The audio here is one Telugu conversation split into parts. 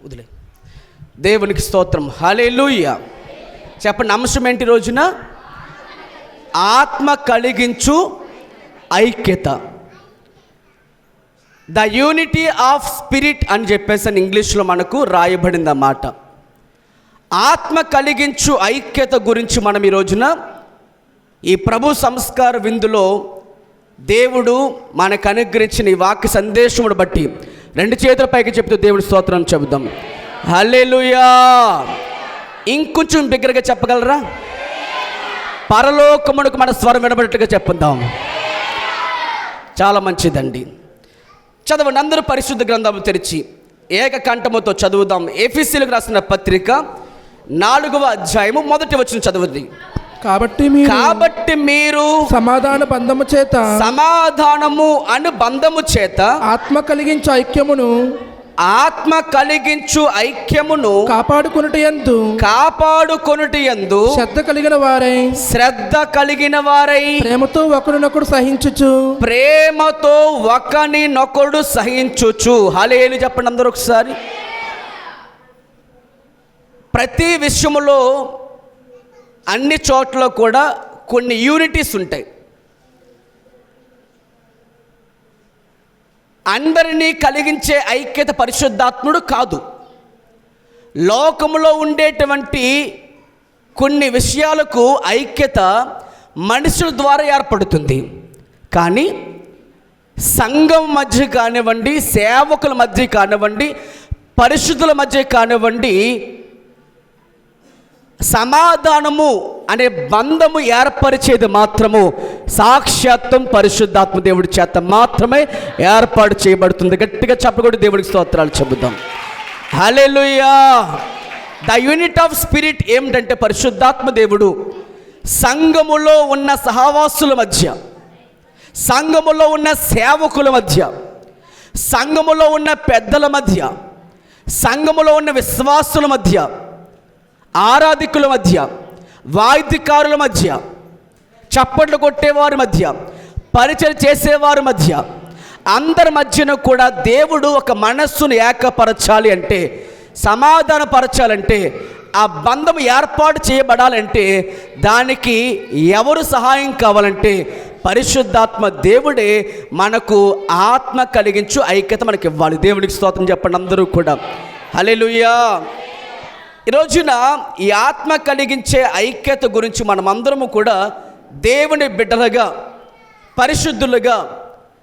వదిలే. దేవునికి స్తోత్రం. హల్లెలూయా. చెప్పండి, అంశం ఏంటి రోజున? ఆత్మ కలిగించు ఐక్యత, ద యూనిటీ ఆఫ్ స్పిరిట్ అని చెప్పేసి అని ఇంగ్లీష్లో మనకు రాయబడింది అన్నమాట. ఆత్మ కలిగించు ఐక్యత గురించి మనం ఈ రోజున ఈ ప్రభు సంస్కార విందులో దేవుడు మనకు అనుగ్రహించిన ఈ వాక్య సందేశమును బట్టి రెండు చేతుల పైకి చెప్తూ దేవుడి స్తోత్రం చెబుదాం. హల్లెలూయా. ఇంకొంచెం బిగ్గరగా చెప్పగలరా? పరలోకమునకు మన స్వరం వినబడేట్టుగా చెప్పుదాం. చాలా మంచిదండి. చదవండి, అందరూ పరిశుద్ధ గ్రంథము తెరిచి ఏకకంఠముతో చదువుదాం. ఎఫెసీయులకు రాసిన పత్రిక 4వ అధ్యాయము 1వ వచనం చదవండి. కాబట్టి మీరు సమాధానము అను బంధము చేత ఆత్మ కలిగించు ఐక్యమును కాపాడుకొనుట యందు శ్రద్ధ కలిగిన వారై ప్రేమతో ఒకరినొకడు సహించుచు. హల్లెలూయా చెప్పండి అందరూ ఒకసారి. ప్రతి విషయములో అన్ని చోట్ల కూడా కొన్ని యూనిటీస్ ఉంటాయి. అందరినీ కలిగించే ఐక్యత పరిశుద్ధాత్ముడు కాదు. లోకములో ఉండేటువంటి కొన్ని విషయాలకు ఐక్యత మనుషుల ద్వారా ఏర్పడుతుంది. కానీ సంఘం మధ్య కానివ్వండి, సేవకుల మధ్య కానివ్వండి, పరిశుద్ధుల మధ్య కానివ్వండి, సమాధానము అనే బంధము ఏర్పరిచేది మాత్రము సాక్షాత్తం పరిశుద్ధాత్మ దేవుడి చేత మాత్రమే ఏర్పాటు చేయబడుతుంది. గట్టిగా చెప్పకూడదు. దేవుడికి స్తోత్రాలు చెబుదాం. హల్లెలూయా. ద యూనిట్ ఆఫ్ స్పిరిట్ ఏమిటంటే పరిశుద్ధాత్మ దేవుడు సంఘములో ఉన్న సహవాసుల మధ్య, సంఘములో ఉన్న సేవకుల మధ్య, సంఘములో ఉన్న పెద్దల మధ్య, సంఘములో ఉన్న విశ్వాసుల మధ్య, ఆరాధికుల మధ్య, వాయిద్యకారుల మధ్య, చప్పట్లు కొట్టేవారి మధ్య, పరిచయం చేసేవారి మధ్య, అందరి మధ్యన కూడా దేవుడు ఒక మనస్సును ఏకపరచాలి అంటే, సమాధానపరచాలంటే, ఆ బంధం ఏర్పాటు చేయబడాలంటే దానికి ఎవరు సహాయం కావాలంటే పరిశుద్ధాత్మ దేవుడే మనకు ఆత్మ కలిగించు ఐక్యత మనకి ఇవ్వాలి. దేవుడికి స్తోత్రం చెప్పండి అందరూ కూడా. హల్లెలూయా. ఈ రోజున ఈ ఆత్మ కలిగించే ఐక్యత గురించి మనమందరము కూడా దేవుని బిడ్డలుగా, పరిశుద్ధులుగా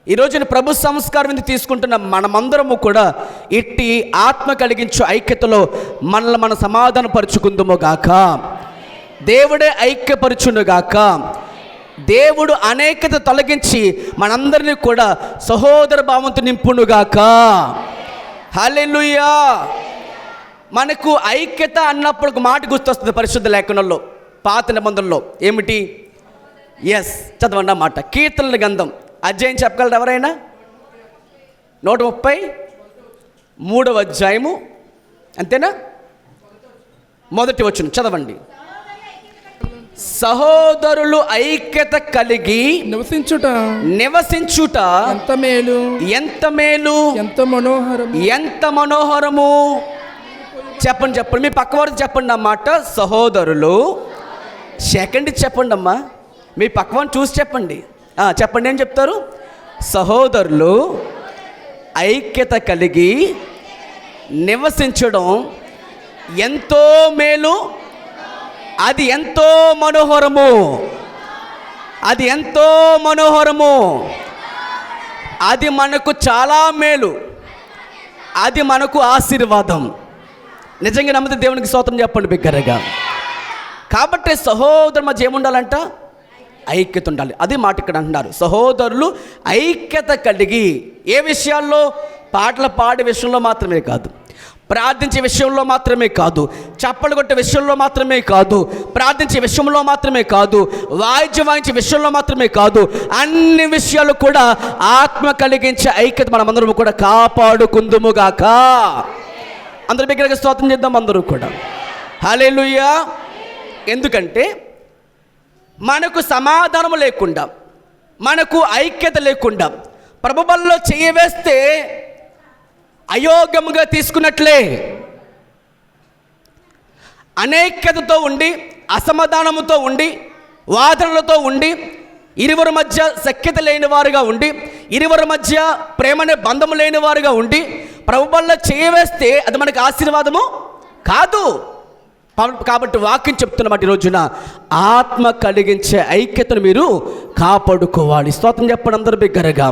ఈ రోజున ప్రభు సంస్కారం మీద తీసుకుంటున్న మనమందరము కూడా ఇట్టి ఆత్మ కలిగించే ఐక్యతలో మనల్ని మనం సమాధాన పరుచుకుందుము గాక. దేవుడే ఐక్యపరచును గాక. దేవుడు అనేకత తొలగించి మనందరినీ కూడా సహోదర భావంతో నింపునుగాక. హల్లెలూయా. మనకు ఐక్యత అన్నప్పుడు ఒక మాట గుర్తొస్తుంది పరిశుద్ధ లేఖనంలో, పాత నిబంధనలో. ఏమిటి? ఎస్, చదవండి ఆ మాట. కీర్తనల గ్రంథం అధ్యాయం చెప్పగలరు ఎవరైనా? 133వ అధ్యాయము, అంతేనా? 1వ వచనం చదవండి. సహోదరులు ఐక్యత కలిగి నివసించుట ఎంత మేలు, ఎంత మనోహరము. చెప్పండి మీ పక్కవారు చెప్పండి అన్నమాట. సహోదరులు, సెకండ్ చెప్పండి అమ్మా, మీ పక్కవారిని చూసి చెప్పండి. చెప్పండి, ఏం చెప్తారు? సహోదరులు ఐక్యత కలిగి నివసించడం ఎంతో మేలు, అది ఎంతో మనోహరము, అది ఎంతో మనోహరము, అది మనకు చాలా మేలు, అది మనకు ఆశీర్వాదం. నిజంగా నమ్మితే దేవునికి స్తోత్రం చెప్పండి బిగ్గరగా. కాబట్టి సహోదరు మధ్య ఏముండాలంట? ఐక్యత ఉండాలి. అదే మాట ఇక్కడ అంటున్నారు. సహోదరులు ఐక్యత కలిగి ఏ విషయాల్లో? పాటలు పాడే విషయంలో మాత్రమే కాదు, ప్రార్థించే విషయంలో మాత్రమే కాదు, చప్పలు కొట్టే విషయంలో మాత్రమే కాదు, ప్రార్థించే విషయంలో మాత్రమే కాదు, వాయించే విషయంలో మాత్రమే కాదు, అన్ని విషయాలు కూడా ఆత్మ కలిగించే ఐక్యత మనమందరం కూడా కాపాడుకుందుముగాక. అందరి దగ్గరగా స్తోత్రం చేద్దాం అందరూ కూడా. హల్లెలూయా. ఎందుకంటే మనకు సమాధానం లేకుండా, మనకు ఐక్యత లేకుండా ప్రభు బలిలో చేయవేస్తే అయోగ్యముగా తీసుకున్నట్లే. అనేక్యతతో ఉండి, అసమాధానముతో ఉండి, వాదనలతో ఉండి, ఇరువురి మధ్య సఖ్యత లేని వారుగా ఉండి, ఇరువురి మధ్య ప్రేమనే బంధము లేని వారుగా ఉండి ప్రభువల్ల చేయవేస్తే అది మనకు ఆశీర్వాదము కాదు. కాబట్టి వాక్యం చెప్తున్నమాట ఈ రోజున ఆత్మ కలిగించే ఐక్యతను మీరు కాపాడుకోవాలి. స్తోత్రం చెప్పండి అందరూ బిగ్గరగా.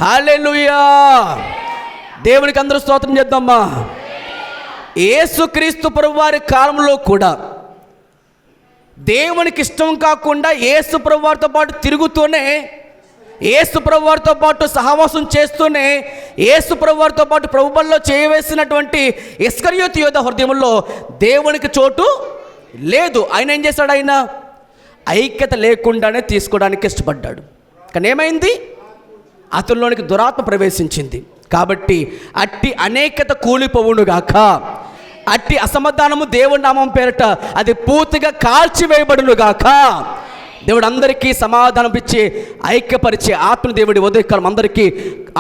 హల్లెలూయా. దేవునికి అందరూ స్తోత్రం చేద్దామా. యేసుక్రీస్తు ప్రభువారి కాలంలో కూడా దేవునికి ఇష్టం కాకుండా యేసు ప్రభువారితో పాటు తిరుగుతూనే, యేసు ప్రభువారితో పాటు సహవాసం చేస్తూనే, యేసు ప్రభువారితో పాటు ప్రభువుల్లో చేయవేసినటువంటి ఇస్కరియోతు యోధ హృదయంలో దేవునికి చోటు లేదు. ఆయన ఏం చేశాడు? ఆయన ఐక్యత లేకుండానే తీసుకోవడానికి ఇష్టపడ్డాడు. కానీ ఏమైంది? అతనిలోనికి దురాత్మ ప్రవేశించింది. కాబట్టి అట్టి అనేకత కూలిపోవునుగాక, అట్టి అసమాధానము దేవుడి నామం పేరట అది పూర్తిగా కాల్చివేయబడునుగాక. దేవుడు అందరికీ సమాధానం ఇచ్చి ఐక్యపరిచే ఆత్మ దేవుడి ఉదయకాలం అందరికీ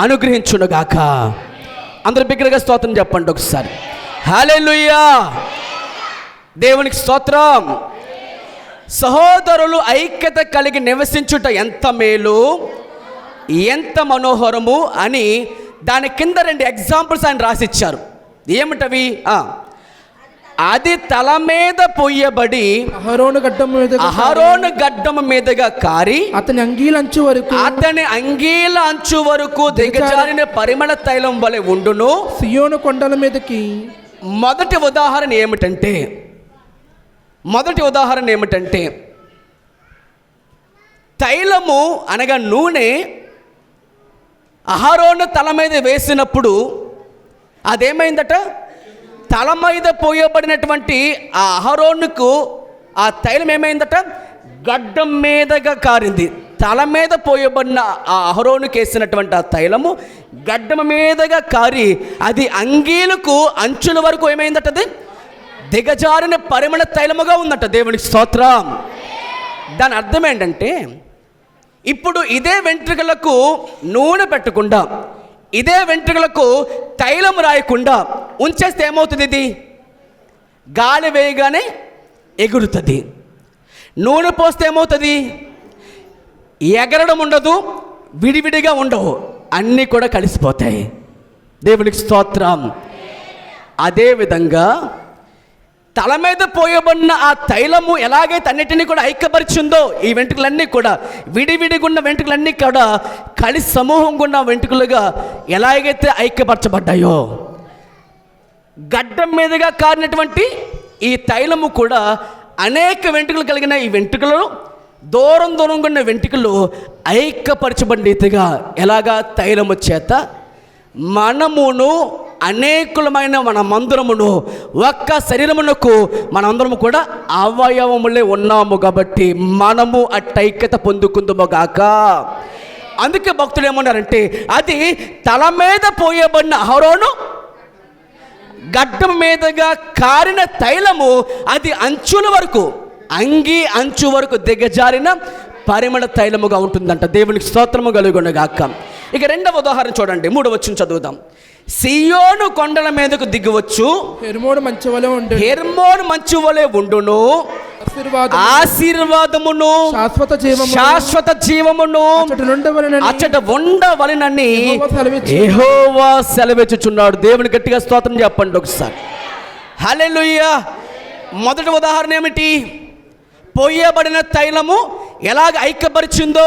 అనుగ్రహించునుగాక. అందరు బిగ్గరగా స్తోత్రం చెప్పండి ఒకసారి. హల్లెలూయా. దేవునికి స్తోత్రం. సహోదరులు ఐక్యత కలిగి నివసించుట ఎంత మేలు, ఎంత మనోహరము అని దాని కింద 2 ఎగ్జాంపుల్స్ ఆయన రాసిచ్చారు. ఏమిటవి? అది తల మీద పొయ్యబడి అహరోను గడ్డము మీదగా కారి అతని అంగీల అంచు వరకు దిగజారిన పరిమళ తైలం వలె ఉండును. సియోను కొండల మీదకి. మొదటి ఉదాహరణ ఏమిటంటే తైలము అనగా నూనె అహరోను తల మీద వేసినప్పుడు అదేమైందట? తల మీద పోయబడినటువంటి ఆ అహరోనుకు ఆ తైలం ఏమైందట? గడ్డం మీదగా కారింది. తల మీద పోయబడిన ఆ అహరోనుకి వేసినటువంటి ఆ తైలము గడ్డం మీదగా కారి అది అంగీలకు అంచుల వరకు ఏమైందట? అది దిగజారిన పరిమళ తైలముగా ఉందట. దేవునికి స్తోత్రం. దాని అర్థం ఏంటంటే, ఇప్పుడు ఇదే వెంట్రుకలకు నూనె పెట్టకుండా, ఇదే వెంట్రుకలకు తైలం రాయకుండా ఉంచేస్తే ఏమవుతుంది? ఇది గాలి వేయగానే ఎగురుతుంది. నూనె పోస్తే ఏమవుతుంది? ఎగరడం ఉండదు, విడివిడిగా ఉండవు, అన్నీ కూడా కలిసిపోతాయి. దేవునికి స్తోత్రం. అదేవిధంగా తల మీద పోయబడిన ఆ తైలము ఎలాగైతే అన్నిటినీ కూడా ఐక్యపరిచిందో, ఈ వెంట్రుకలన్నీ కూడా విడివిడిగా ఉన్న వెంట్రుకలన్నీ కూడా కలిసి సమూహంగా ఉన్న వెంట్రుకలుగా ఎలాగైతే ఐక్యపరచబడ్డాయో, గడ్డం మీదుగా కారినటువంటి ఈ తైలము కూడా అనేక వెంట్రుకలు కలిగిన ఈ వెంట్రుకలు దూరంగా ఉన్న వెంట్రుకలు ఐక్యపరచబడిన రీతిగా ఎలాగా తైలము చేత మనమును అనేకులమైన మన మందిరమును ఒక్క శరీరమునకు మనందరము కూడా అవయవములే ఉన్నాము. కాబట్టి మనము అట్టైక్యత పొందుకుందుముగాక. అందుకే భక్తులు ఏమన్నారంటే, అది తల మీద పోయబడిన అహరోను గడ్డం మీదగా కారిన తైలము అది అంచుల వరకు, అంగీ అంచు వరకు దిగజారిన పరిమళ తైలముగా ఉంటుందంట. దేవునికి స్తోత్రము కలుగునుగాక. ఇక 2వ ఉదాహరణ చూడండి, 3వ వచనం చదువుదాం. సియోను కొండల మీదకు దిగవచ్చు, హెర్మోను మంచు వలె ఉండును, ఆశీర్వాదమును శాశ్వత జీవమును అచ్చట ఉండవలెనని యెహోవా సెలవిచ్చుచున్నాడు. దేవుని గట్టిగా స్తోత్రం చెప్పండి ఒకసారి. హల్లెలూయా. మొదటి ఉదాహరణ ఏమిటి? పోయబడిన తైలము ఎలాగ ఐక్యపరిచిందో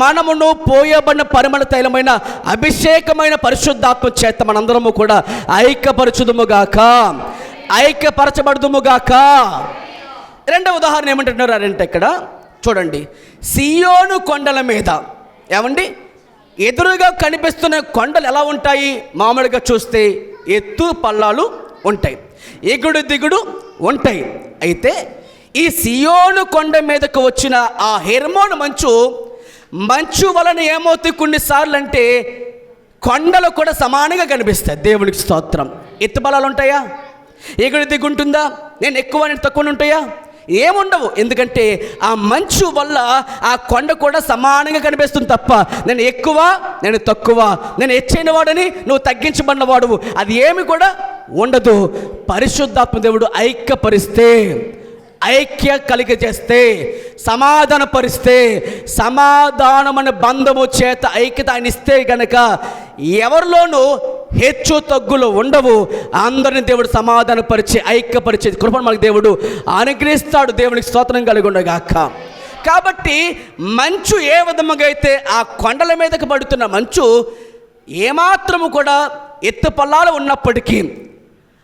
మనమును పోయబడిన పరిమళ తైలమైన అభిషేకమైన పరిశుద్ధాత్మ చేత మనందరము కూడా ఐక్యపరచుదుముగాక, ఐక్యపరచబడుదుముగాక. 2వ ఉదాహరణ ఏమంటున్నారంటే ఇక్కడ చూడండి, సియోను కొండల మీద ఏమండి ఎదురుగా కనిపిస్తున్న కొండలు ఎలా ఉంటాయి? మామూలుగా చూస్తే ఎత్తు పల్లాలు ఉంటాయి, ఎగుడు దిగుడు ఉంటాయి. అయితే ఈ సియోను కొండ మీదకు వచ్చిన ఆ హెర్మోను మంచు వలన ఏమవుతుంది? కొన్నిసార్లు అంటే కొండలు కూడా సమానంగా కనిపిస్తాయి. దేవునికి స్తోత్రం. ఎత్తు బలాలు ఉంటాయా? ఎగుడు దిగుంటుందా? నేను ఎక్కువ నేను తక్కువ ఉంటాయా? ఏముండవు. ఎందుకంటే ఆ మంచు వల్ల ఆ కొండ కూడా సమానంగా కనిపిస్తుంది తప్ప నేను ఎక్కువ, నేను తక్కువ, నేను హెచ్చైన వాడని, నువ్వు తగ్గించబడిన వాడువు, అది ఏమి కూడా ఉండదు. పరిశుద్ధాత్మ దేవుడు ఐక్యపరిస్తే, ఐక్య కలిగజేస్తే, సమాధానపరిస్తే, సమాధానమైన బంధము చేత ఐక్యత ఆయన ఇస్తే గనక ఎవరిలోనూ హెచ్చు తగ్గులు ఉండవు. అందరిని దేవుడు సమాధానపరిచి ఐక్యపరిచే కృపను మనకు దేవుడు అనుగ్రహిస్తాడు. దేవునికి స్తోత్రం కలిగి ఉండగాక. కాబట్టి మంచు ఏ విధముగా అయితే ఆ కొండల మీదకి పడుతున్న మంచు ఏమాత్రము కూడా ఎత్తు పల్లాలు ఉన్నప్పటికీ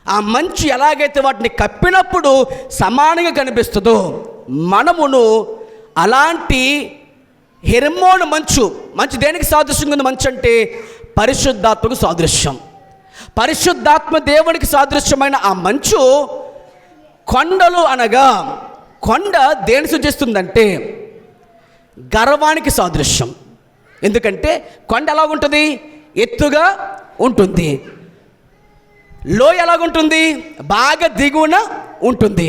ఆ మంచు ఎలాగైతే వాటిని కప్పినప్పుడు సమానంగా కనిపిస్తుందో, మనమును అలాంటి హెర్మోను మంచు దేనికి సాదృశ్యంగా ఉంది? మంచు అంటే పరిశుద్ధాత్మకు సాదృశ్యం. పరిశుద్ధాత్మ దేవునికి సాదృశ్యమైన ఆ మంచు కొండలు అనగా, కొండ దేని సూచిస్తుందంటే గర్వానికి సాదృశ్యం. ఎందుకంటే కొండ ఎలాగుంటుంది? ఎత్తుగా ఉంటుంది. లోయ ఎలాగుంటుంది? బాగా దిగువన ఉంటుంది.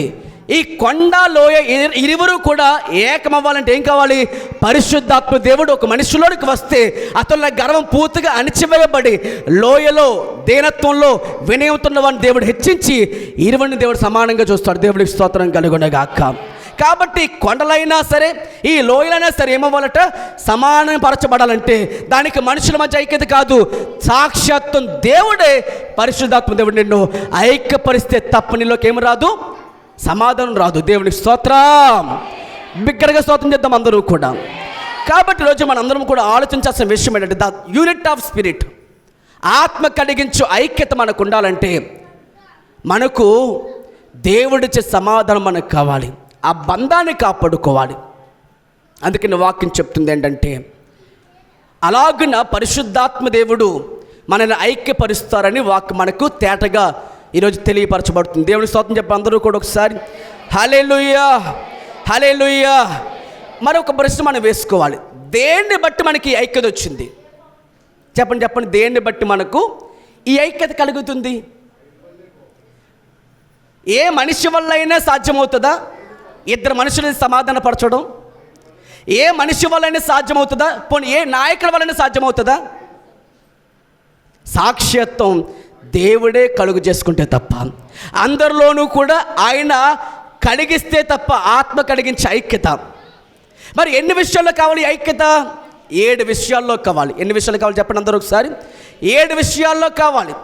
ఈ కొండ లోయ ఇరువురు కూడా ఏకమవ్వాలంటే ఏం కావాలి? పరిశుద్ధాత్మ దేవుడు ఒక మనిషిలోనికి వస్తే అతనిలో గర్వం పూర్తిగా అణిచివేయబడి లోయలో దీనత్వంలో వినయంతో వాడిని దేవుడు హెచ్చించి ఇరువురిని దేవుడు సమానంగా చూస్తాడు. దేవుడికి స్తోత్రం కలుగునగాక. కాబట్టి కొండలైనా సరే, ఈ లోయలైనా సరే ఏమవ్వాలట? సమానపరచబడాలంటే దానికి మనుషుల మధ్య ఐక్యత కాదు, సాక్షాత్వం దేవుడే, పరిశుద్ధాత్మ దేవుడు నిన్ను ఐక్యపరిస్తే తప్ప నీలోకి ఏమి రాదు? సమాధానం రాదు. దేవునికి స్తోత్రం. బిగ్గరగా స్తోత్రం చేద్దాం అందరూ కూడా. కాబట్టి ఈరోజు మనందరం కూడా ఆలోచించాల్సిన విషయం ఏంటంటే ద యూనిట్ ఆఫ్ స్పిరిట్, ఆత్మ కలిగించు ఐక్యత మనకు ఉండాలంటే మనకు దేవుడిచ్చే సమాధానం మనకు కావాలి. ఆ బంధాన్ని కాపాడుకోవాలి. అందుకని వాక్యం చెప్తుంది ఏంటంటే అలాగున పరిశుద్ధాత్మ దేవుడు మనల్ని ఐక్యపరుస్తారని వాక్యం మనకు తేటగా ఈరోజు తెలియపరచబడుతుంది. దేవుని స్తోత్రం చెప్పి అందరూ కూడా ఒకసారి హల్లెలూయా, హల్లెలూయా. మరొక ప్రశ్న మనం వేసుకోవాలి. దేన్ని బట్టి మనకి ఈ ఐక్యత వచ్చింది? చెప్పండి. దేన్ని బట్టి మనకు ఈ ఐక్యత కలుగుతుంది? ఏ మనిషి వల్ల అయినా సాధ్యమవుతుందా? ఇద్దరు మనుషులని సమాధానపరచడం ఏ మనిషి వల్లైనా సాధ్యమవుతుందా? పోనీ ఏ నాయకుల వల్లైనా సాధ్యమవుతుందా? సాక్షాత్వం దేవుడే కలుగు చేసుకుంటే తప్ప, అందరిలోనూ కూడా ఆయన కలిగిస్తే తప్ప ఆత్మ కలిగించే ఐక్యత. మరి ఎన్ని విషయాల్లో కావాలి ఐక్యత? 7 విషయాల్లో కావాలి. ఎన్ని విషయాలు కావాలి చెప్పండి అందరూ ఒకసారి. 7 విషయాల్లో కావాలి.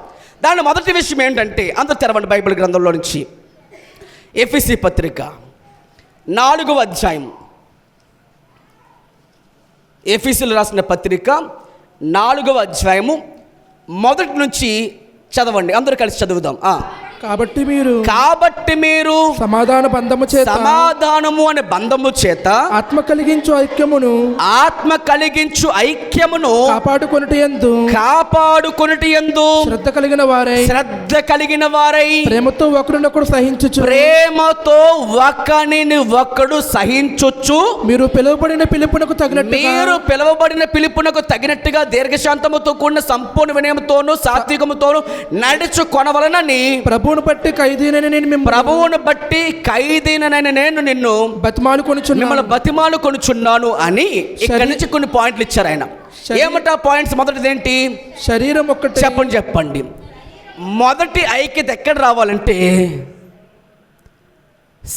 దాని మొదటి విషయం ఏంటంటే, అందరూ తెరవండి బైబిల్ గ్రంథంలో నుంచి ఎఫెసీ పత్రిక 4వ అధ్యాయం. ఎఫెసీయులకు రాసిన పత్రిక 4వ అధ్యాయము మొదటి నుంచి చదవండి. అందరూ కలిసి చదువుదాం. కాబట్టి మీరు సమాధాన బంధము చేత, సమాధానము అనే బంధము చేత ఆత్మ కలిగించు ఐక్యమును కాపాడుకొనుట యందు శ్రద్ధ కలిగిన వారై ప్రేమతో ఒకరినొకడు సహించుచు మీరు పిలువబడిన పిలుపునకు తగినట్టుగా దీర్ఘశాంతముతో కూడిన సంపూర్ణ వినయముతోను సాత్వికముతోను నడుచు కొనవలనని ప్రభువును బట్టి ఖైదీనైన నేను నిన్ను బతిమాలుకొనుచున్నాను అని ఇక్కడి నుంచి కొన్ని పాయింట్లు ఇచ్చారు ఆయన. ఏమంటా పాయింట్స్? మొదటిది ఏంటి? శరీరం ఒక్కటే. చెప్పండి. మొదటి ఐక్యత ఎక్కడ రావాలంటే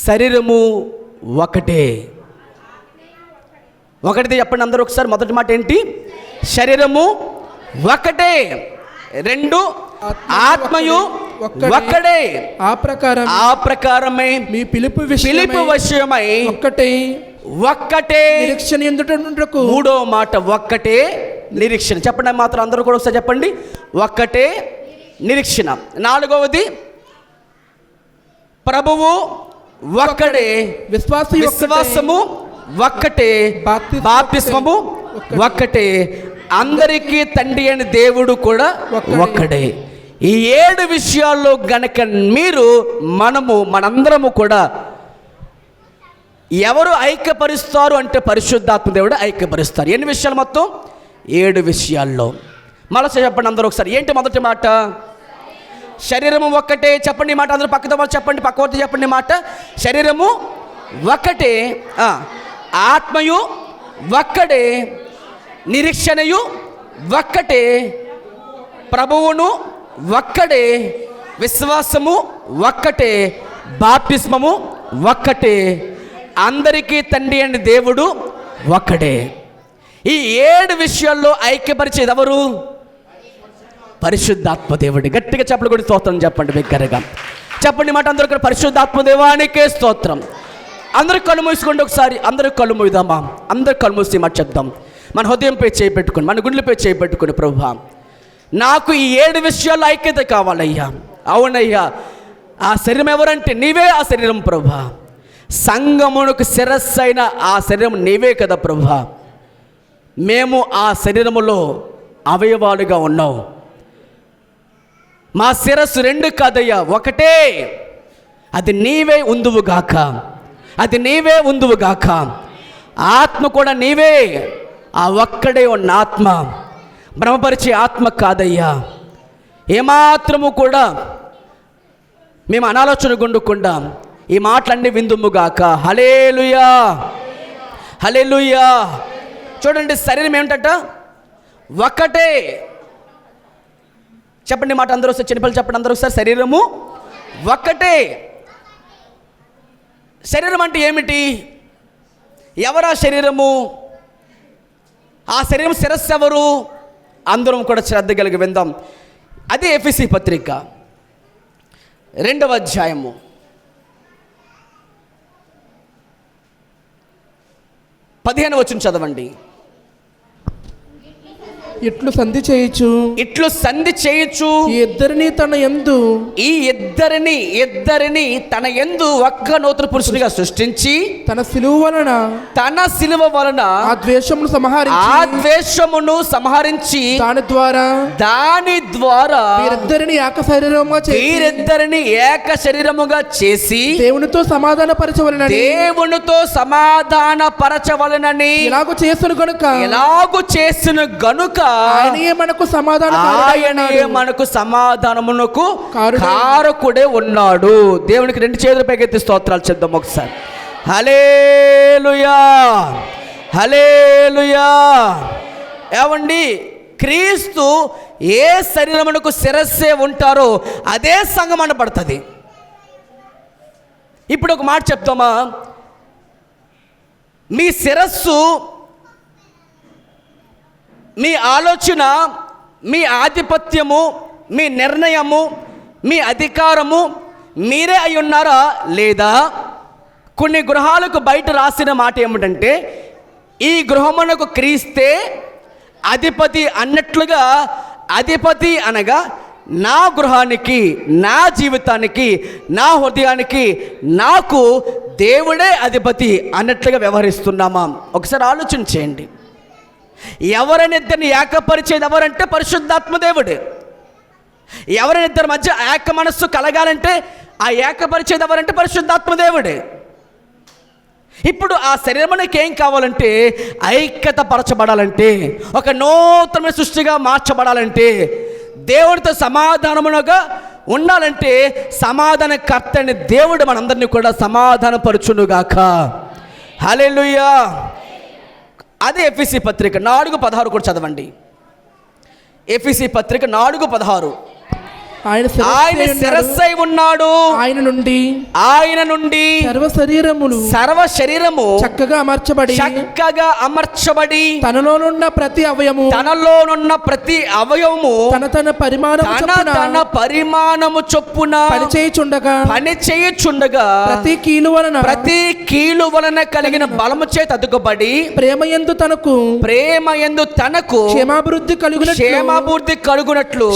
శరీరము ఒకటే. ఒకటిది చెప్పండి అందరూ ఒకసారి. మొదటి మాట ఏంటి? శరీరము ఒకటే. 2 ఆత్మయు ఒక్కడే. ఆ ప్రకారమే మీ పిలుపు విషయమై ఒక్కటే నిరీక్షణ ఎందుటకు. 3వ మాట ఒక్కటే నిరీక్షణ. చెప్పండి మాత్రం అందరూ కూడా ఒకసారి చెప్పండి. ఒక్కటే నిరీక్షణ. 4వది ప్రభువు ఒక్కడే, విశ్వాసము ఒక్కటే, బాప్తిస్మము ఒక్కటే, అందరికీ తండ్రి అయిన దేవుడు కూడా ఒక్కడే. ఈ 7 విషయాల్లో గనక మనందరము కూడా ఎవరు ఐక్యపరుస్తారు అంటే పరిశుద్ధాత్మ దేవుడు ఐక్యపరుస్తారు. ఎన్ని విషయాలు? మొత్తం 7 విషయాల్లో. మళ్ళీ చెప్పండి అందరూ ఒకసారి. ఏంటి మొదటి మాట? శరీరము ఒక్కటే. చెప్పండి మాట అందరూ. పక్కతో చెప్పండి, పక్కతో చెప్పండి మాట. శరీరము ఒక్కటే, ఆత్మయు ఒక్కడే, నిరీక్షణయు ఒక్కటే, ప్రభువును ఒక్కడే, విశ్వాసము ఒక్కటే, బాప్తిస్మము ఒక్కటే, అందరికీ తండ్రి అని దేవుడు ఒక్కడే. ఈ 7 విషయాల్లో ఐక్యపరిచేది ఎవరు? పరిశుద్ధాత్మ దేవుడి. గట్టిగా చెప్పలు కూడా స్తోత్రం చెప్పండి, బిగ్గరగా చెప్పండి మాట అందరూ కూడా. పరిశుద్ధాత్మ దేవానికే స్తోత్రం. అందరూ కళ్ళు మూసుకోండి ఒకసారి. అందరూ కళ్ళు మూద్దామా? అందరూ కళ్ళు మూసి మాట చెప్దాం. మన హృదయంపై చేయి పెట్టుకుని, మన గుండెలపై చేయి పెట్టుకుని, ప్రభువా నాకు ఈ 7 విషయాల్లో ఐక్యత కావాలయ్యా. అవునయ్యా, ఆ శరీరం ఎవరంటే నీవే ఆ శరీరం ప్రభువా. సంగమునకు శిరస్సు అయిన ఆ శరీరం నీవే కదా ప్రభువా. మేము ఆ శరీరములో అవయవాలుగా ఉన్నావు. మా శిరస్సు 2 కాదయ్యా, ఒకటే. అది నీవే ఉందువుగాక, అది నీవే ఉందువుగాక. ఆత్మ కూడా నీవే. ఆ ఒక్కడే ఉన్న ఆత్మ భ్రమపరిచే ఆత్మ కాదయ్యా. ఏమాత్రము కూడా మేము అనాలోచన గుండకుండా ఈ మాటలన్నీ విందుముగాక. హల్లెలూయా, హల్లెలూయా. చూడండి, శరీరం ఏమిటట? ఒక్కటే. చెప్పండి మాట అందరూ ఒకసారి, చిన్నపిల్లలు చెప్పండి అందరూ ఒకసారి. శరీరము ఒక్కటే. శరీరం అంటే ఏమిటి? ఎవరా శరీరము? ఆ శరీరం శిరస్సు ఎవరు? అందరం కూడా శ్రద్ధ కలిగి విందాం. అదే ఎఫెసీ పత్రిక 2వ అధ్యాయము 15వ వచనం చదవండి. ఇట్లు సంధి చేయుచు, ఇట్లు సంధి చేయుచు, ఈ ఇద్దరిని తన యందు, ఈ ఇద్దరిని తన యందు ఒక్క నూతన పురుషునిగా సృష్టించి తన సిలువ వలన ఆ ద్వేషమును సంహరించి దాని ద్వారా వీరిద్దరిని ఏక శరీరముగా చేసి దేవునితో సమాధానపరచవలెనని ఇలాగు చేసిన గనుక ఆయనే మనకు సమాధానమునకు కారకుడే ఉన్నాడు. దేవునికి 2 చేతులు పైకెత్తి స్తోత్రాలు చేద్దాం ఒకసారి. హల్లెలూయా, హల్లెలూయా. ఏమండి, క్రీస్తు ఏ శరీరమునకు శిరస్సే ఉంటారో అదే సంఘం అనబడుతుంది. ఇప్పుడు ఒక మాట చెప్తామా? మీ శిరస్సు, మీ ఆలోచన, మీ ఆధిపత్యము, మీ నిర్ణయము, మీ అధికారము మీరే అయి ఉన్నారా లేదా? కొన్ని గృహాలకు బయట రాసిన మాట ఏమిటంటే, ఈ గృహమునకు క్రీస్తే అధిపతి అన్నట్లుగా, అధిపతి అనగా నా గృహానికి, నా జీవితానికి, నా హృదయానికి, నాకు దేవుడే అధిపతి అన్నట్లుగా వ్యవహరిస్తున్నామా? ఒకసారి ఆలోచన చేయండి. ఎవరైనా ఇద్దరిని ఏకపరిచేది ఎవరంటే పరిశుద్ధాత్మ దేవుడే. ఎవరైనా ఇద్దరి మధ్య ఏక మనస్సు కలగాలంటే ఆ ఏకపరిచేది ఎవరంటే పరిశుద్ధాత్మ దేవుడే. ఇప్పుడు ఆ శరీరానికి ఏం కావాలంటే ఐక్యత పరచబడాలంటే, ఒక నూతన సృష్టిగా మార్చబడాలంటే, దేవుడితో సమాధానముగా ఉండాలంటే సమాధానకర్త అని దేవుడు మనందరినీ కూడా సమాధానపరచునుగాక. హల్లెలూయా. అదే ఎఫెసీ పత్రిక 4:16 కూడా చదవండి. ఎఫెసీ పత్రిక 4:16. ఆయన శిరస్సై ఉన్నాడు, ఆయన నుండి సర్వ శరీరము చక్కగా అమర్చబడి తనలోనున్న ప్రతి అవయవము తన పరిమాణము చొప్పున పనిచేయుచుండగా ప్రతి కీలు వలన కలిగిన బలము చేత అదుకోబడి ప్రేమయందు తనకు క్షేమాభివృద్ధి కలుగునట్లు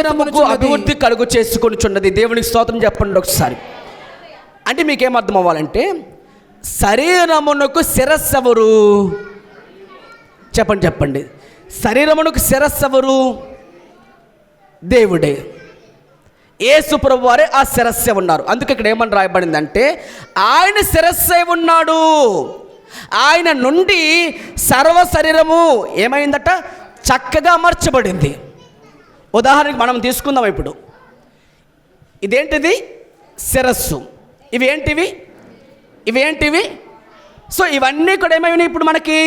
శరీరముకు అభివృద్ధి కలుగు చేసుకొనిచున్నది. దేవునికి స్తోత్రం చెప్పండి ఒకసారి. అంటే మీకేం అర్థం అవ్వాలంటే, శరీరమునకు శిరస్సు ఎవరు? చెప్పండి. శరీరమునకు శిరస్సు ఎవరు? దేవుడే. యేసు ప్రభువు వారే ఆ శిరస్సే ఉన్నారు. అందుకే ఇక్కడ ఏమని రాయబడిందంటే, ఆయన శిరస్సే ఉన్నాడు, ఆయన నుండి సర్వ శరీరము ఏమైందట? చక్కగా అమర్చబడింది. ఉదాహరణకి మనం తీసుకుందాం. ఇప్పుడు ఇదేంటిది? శిరస్సు. ఇవి ఏంటివి? ఇవేంటివి? సో ఇవన్నీ కూడా ఏమైనా ఇప్పుడు మనకి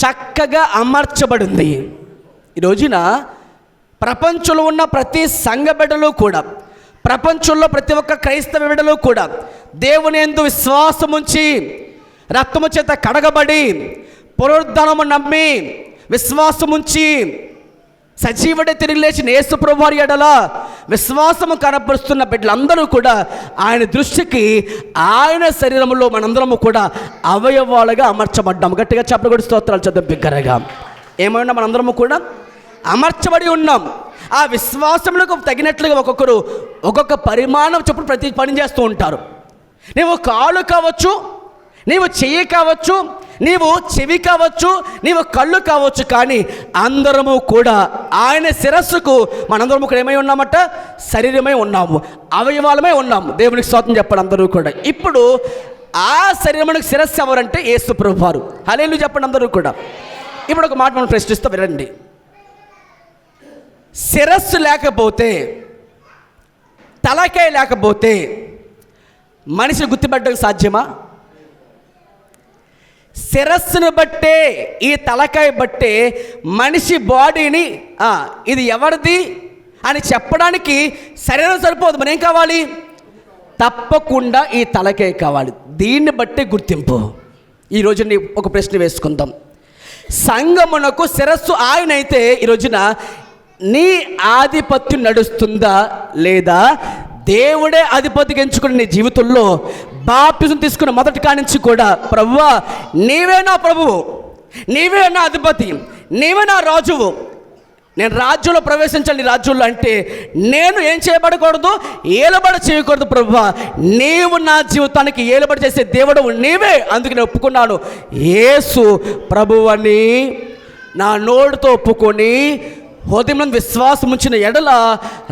చక్కగా అమర్చబడింది. ఈ రోజున ప్రపంచంలో ఉన్న ప్రతి సంఘ బిడ్డలు కూడా, ప్రపంచంలో ప్రతి ఒక్క క్రైస్తవ బిడ్డలు కూడా దేవుని యందు విశ్వాసం ఉంచి రక్తము చేత కడగబడి పునరుద్ధానము నమ్మి విశ్వాసం ఉంచి సజీవుడే తిరిగి లేచిన యేసు ప్రభువారి ఎడల విశ్వాసము కనపరుస్తున్న బిడ్డలందరూ కూడా ఆయన దృష్టికి ఆయన శరీరంలో మనందరము కూడా అవయవాలుగా అమర్చబడ్డాము. గట్టిగా చెప్పలు కూడా స్తోత్రాలు చదువు బిగ్గరగా. ఏమైనా మనందరము కూడా అమర్చబడి ఉన్నాం. ఆ విశ్వాసములకు తగినట్లుగా ఒక్కొక్కరు ఒక్కొక్క పరిమాణం చొప్పున ప్రతి పని చేస్తూ ఉంటారు. నీవు కాళ్ళు కావచ్చు, నీవు చెయ్యి కావచ్చు, నీవు చెవి కావచ్చు, నీవు కళ్ళు కావచ్చు, కానీ అందరము కూడా ఆయన శిరస్సుకు మనందరము కూడా ఏమై ఉన్నామట? శరీరమై ఉన్నాము, అవయవాలమై ఉన్నాము. దేవునికి స్తోత్రం చెప్పండి అందరూ కూడా. ఇప్పుడు ఆ శరీరమునికి శిరస్సు ఎవరంటే యేసు ప్రభువారు. హల్లెలూయా చెప్పండి అందరూ కూడా. ఇప్పుడు ఒక మాట మనం ప్రశ్నిస్తూ వినండి. శిరస్సు లేకపోతే, తలకాయ లేకపోతే మనిషిని గుర్తుపెట్టడం సాధ్యమా? శిరస్సును బట్టే, ఈ తలకాయ బట్టే మనిషి బాడీని ఇది ఎవరిది అని చెప్పడానికి శరీరం సరిపోదు. మరి ఏం కావాలి? తప్పకుండా ఈ తలకాయ కావాలి. దీన్ని బట్టే గుర్తింపు. ఈరోజు ఒక ప్రశ్న వేసుకుందాం. సంఘమునకు శిరస్సు ఆయన అయితే ఈ రోజున నీ ఆధిపత్యం నడుస్తుందా లేదా దేవుడే ఆధిపత్యం ఎంచుకుని నీ జీవితంలో బాప్తిజం తీసుకున్న మొదటి కానించి కూడా ప్రభువా నీవే నా ప్రభువు, నీవే నా అధిపతి, నీవే నా రాజువు, నేను రాజ్యంలో ప్రవేశించాలి. రాజ్యంలో అంటే నేను ఏం చేయబడకూడదు? ఏలుబడి చేయకూడదు. ప్రభువా నీవు నా జీవితానికి ఏలుబడి చేసే దేవుడు నీవే, అందుకు నేను ఒప్పుకున్నాను. యేసు ప్రభువని నా నోటితో ఒప్పుకొని హృదయంలో విశ్వాసం ఉంచిన ఎడల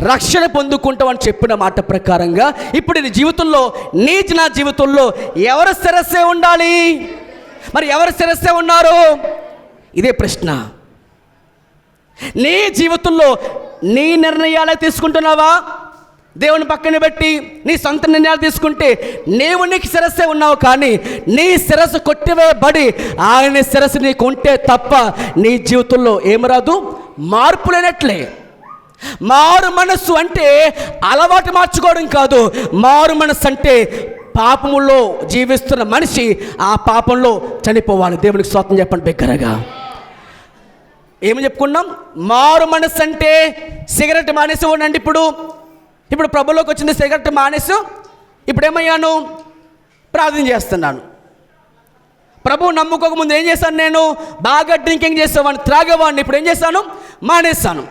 రక్షణ పొందుకుంటామని చెప్పిన మాట ప్రకారంగా ఇప్పుడు నీ జీవితంలో, నా జీవితంలో ఎవరి శిరస్సే ఉండాలి? మరి ఎవరి శిరస్సే ఉన్నారు? ఇదే ప్రశ్న. నీ జీవితంలో నీ నిర్ణయాలే తీసుకుంటున్నావా? దేవుని పక్కన పెట్టి నీ సొంత నిర్ణయాలు తీసుకుంటే నీకు శిరస్సే ఉన్నావు, కానీ నీ శిరస్సు కొట్టివేయబడి ఆయన శిరస్సు నీకు ఉంటే తప్ప నీ జీవితంలో ఏమి రాదు? మార్పు లేనట్లే. మారు మనస్సు అంటే అలవాటు మార్చుకోవడం కాదు. మారు మనస్సు అంటే పాపములో జీవిస్తున్న మనిషి ఆ పాపంలో చనిపోవాలి. దేవునికి స్తోత్రం చెప్పండి బిగ్గరగా. ఏమని చెప్పుకున్నాం? మారు మనస్సు అంటే సిగరెట్ మానేసి ఉండండి. ఇప్పుడు ప్రభులోకి వచ్చింది, సిగరెట్ మానేసు. ఇప్పుడు ఏమయ్యాను? ప్రార్థన చేస్తున్నాను. ప్రభువు నమ్ముకోక ముందు ఏం చేశాను? నేను బాగా డ్రింకింగ్ చేసేవాడిని, త్రాగేవాడిని. ఇప్పుడు ఏం చేశాను? మానేశాను.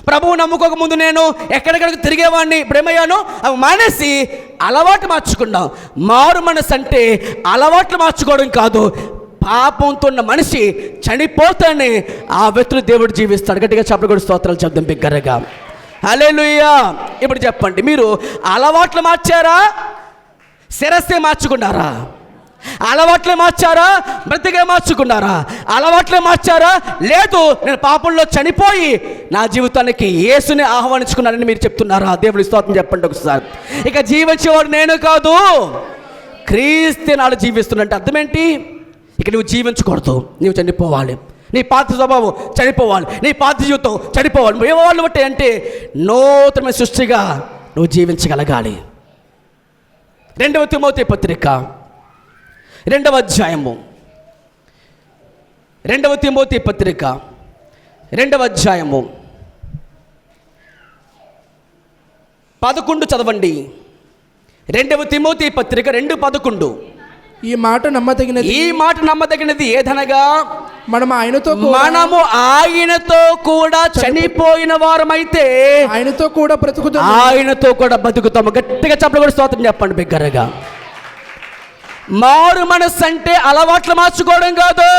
ప్రభువు నమ్ముకోక ముందు నేను ఎక్కడెక్కడికి తిరిగేవాడిని. ఇప్పుడు ఏమయ్యాను? అవి మానేసి అలవాటు మార్చుకున్నాం. మారు మనసు అంటే అలవాట్లు మార్చుకోవడం కాదు. పాపంతో ఉన్న మనిషి చనిపోతానే ఆ వ్యక్తులు దేవుడు జీవిస్తాడు. గట్టిగా చెప్పలు కూడా స్తోత్రాలు చెప్దాం బిగ్గరగా. హల్లెలూయా. ఇప్పుడు చెప్పండి, మీరు అలవాట్లు మార్చారా? శిరస్సే మార్చుకున్నారా? అలవాట్లే మార్చారా? బ్రతికే మార్చుకున్నారా? అలవాట్లే మార్చారా? లేదు, నేను పాపంలో చనిపోయి నా జీవితానికి యేసుని ఆహ్వానించుకున్నానని మీరు చెప్తున్నారా? దేవుని స్తోత్రం చెప్పండి ఒకసారి. ఇక జీవించేవాడు నేను కాదు, క్రీస్తు నాడు జీవిస్తున్నట్టు అర్థం ఏంటి? ఇక నువ్వు జీవించకూడదు, నువ్వు చనిపోవాలి. నీ పాత స్వభావం చనిపోవాలి, నీ పాత జీవితం చనిపోవాలి. ఏవాళ్ళు బట్టి అంటే నూతనమైన సృష్టిగా నువ్వు జీవించగలగాలి. 2 తిమోతి పత్రిక 2వ అధ్యాయము, 2 తిమోతి పత్రిక 2వ అధ్యాయము 11 చదవండి. 2 తిమోతి పత్రిక 2:11. ఈ మాట నమ్మదగినది ఏదనగా మనము ఆయనతో కూడా చనిపోయిన వారమైతే ఆయనతో కూడా బతుకుతాము. గట్టిగా చెప్పలు కూడా స్తోత్రం చెప్పండి బిగ్గరగా. మారు మనస్సు అంటే అలవాట్లు మార్చుకోవడం కాదు.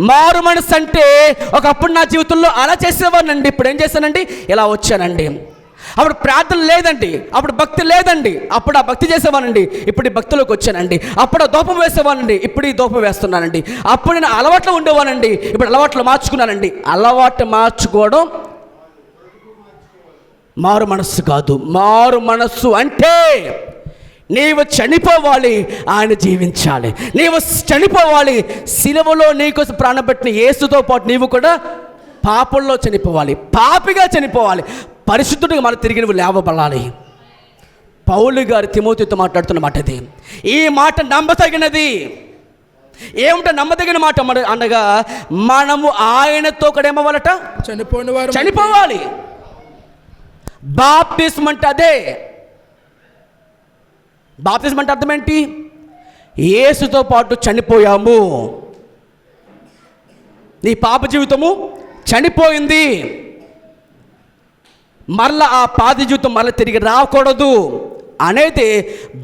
మారు మనస్సు అంటే ఒకప్పుడు నా జీవితంలో అలా చేసేవాడినండి, ఇప్పుడు ఏం చేశానండి? ఇలా వచ్చానండి. అప్పుడు ప్రార్థన లేదండి, అప్పుడు భక్తి లేదండి, అప్పుడు ఆ భక్తి చేసేవానండి, ఇప్పుడు ఈ భక్తిలోకి వచ్చానండి. అప్పుడు ఆ దూపం వేసేవానండి, ఇప్పుడు ఈ దూపం వేస్తున్నానండి. అప్పుడు నేను అలవాట్లు ఉండేవానండి, ఇప్పుడు అలవాట్లు మార్చుకున్నానండి. అలవాటు మార్చుకోవడం మారు మనస్సు కాదు. మారు మనస్సు అంటే నీవు చనిపోవాలి, ఆయన జీవించాలి. నీవు చనిపోవాలి, సిలువలో నీకోసం ప్రాణం పెట్టిన యేసుతో పాటు నీవు కూడా పాపంలో చనిపోవాలి, పాపిగా చనిపోవాలి, పరిశుద్ధుడిగా మళ్ళీ తిరిగి నువ్వు లేవబడాలి. పౌలు గారు తిమోతితో మాట్లాడుతున్న మాట ఇది. ఈ మాట నమ్మతగినది. ఏమిటో నమ్మదగిన మాట అనగా మనము ఆయనతో కూడా ఏమవ్వాలట, చనిపోవాలి. బాప్తిస్మం అంటే అదే. బాప్తిస్మం అంటే అర్థం ఏంటి? యేసుతో పాటు చనిపోయాము. నీ పాప జీవితము చనిపోయింది, మరలా ఆ పాత జీవితం మరలా తిరిగి రాకూడదు అనేది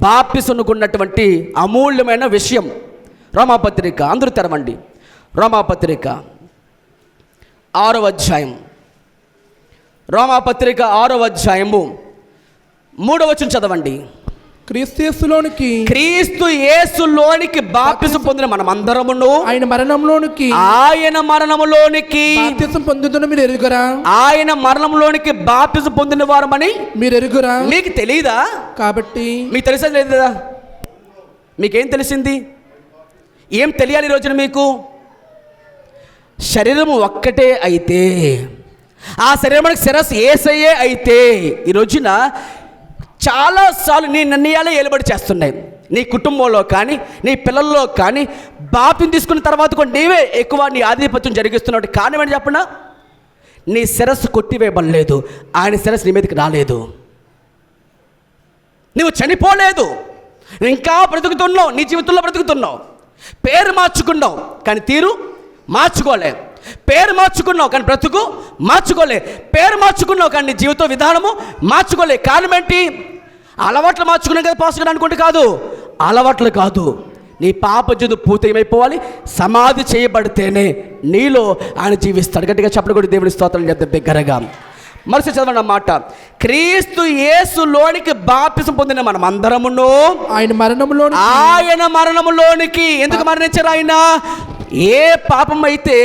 బాప్తిస్మంకు ఉన్నటువంటి అమూల్యమైన విషయం. రోమాపత్రిక అందరూ తెరవండి. రోమాపత్రిక 6వ అధ్యాయం. రోమాపత్రిక 6వ అధ్యాయము 3వ వచనం చదవండి. క్రీస్తు యేసులోనికి బాప్తిసం పొందిన మనమందరమును ఆయన మరణములోనికి బాప్తిసం పొందుతున్న మీరు ఎరుగురా. ఆయన మరణంలోనికి బాప్తిసం పొందిన వారమని మీరు ఎరుగురా. మీకు తెలియదా? కాబట్టి మీకు తెలిసేది లేదా? మీకేం తెలిసింది? ఏం తెలియాలి ఈ రోజున మీకు? శరీరము ఒక్కటే అయితే, ఆ శరీరానికి శిరస్సు యేసయ్యే అయితే, ఈ రోజున చాలాసార్లు నీ నిర్ణయాలే ఏలుబడి చేస్తున్నాయి. నీ కుటుంబంలో కానీ, నీ పిల్లల్లో కానీ బాప్తిసం తీసుకున్న తర్వాత కూడా నీవే ఎక్కువ నీ ఆధిపత్యం జరిగిస్తున్నావు. కారణం చెప్పనా? నీ శిరస్సు కొట్టివేయబడలేదు, ఆయన శిరస్సు నీ మీదకి రాలేదు. నువ్వు చనిపోలేదు, ఇంకా బ్రతుకుతున్నావు, నీ జీవితంలో బ్రతుకుతున్నావు. పేరు మార్చుకున్నావు కానీ తీరు మార్చుకోలే. పేరు మార్చుకున్నావు కానీ బ్రతుకు మార్చుకోలే. పేరు మార్చుకున్నావు కానీ నీ జీవిత విధానము మార్చుకోలే. కారణం ఏంటి? అలవాట్లు మార్చుకున్నావు కదా పాస్టర్ అనుకుంటే కాదు. అలవాట్లు కాదు, నీ పాప జీవితం పూర్తి ఏమైపోవాలి? సమాధి చేయబడితేనే నీలో ఆయన జీవిస్తాడు. గట్టిగా చెప్పలు కూడా దేవుని స్తోత్రం చెప్తే బిగ్గరగా మనిషి చదవండి అన్నమాట. క్రీస్తు యేసులోనికి బాప్తిసం పొందిన మనం అందరమును ఆయన మరణములోనికి. ఎందుకు మరణించారు ఆయన? ఏ పాపం అయితే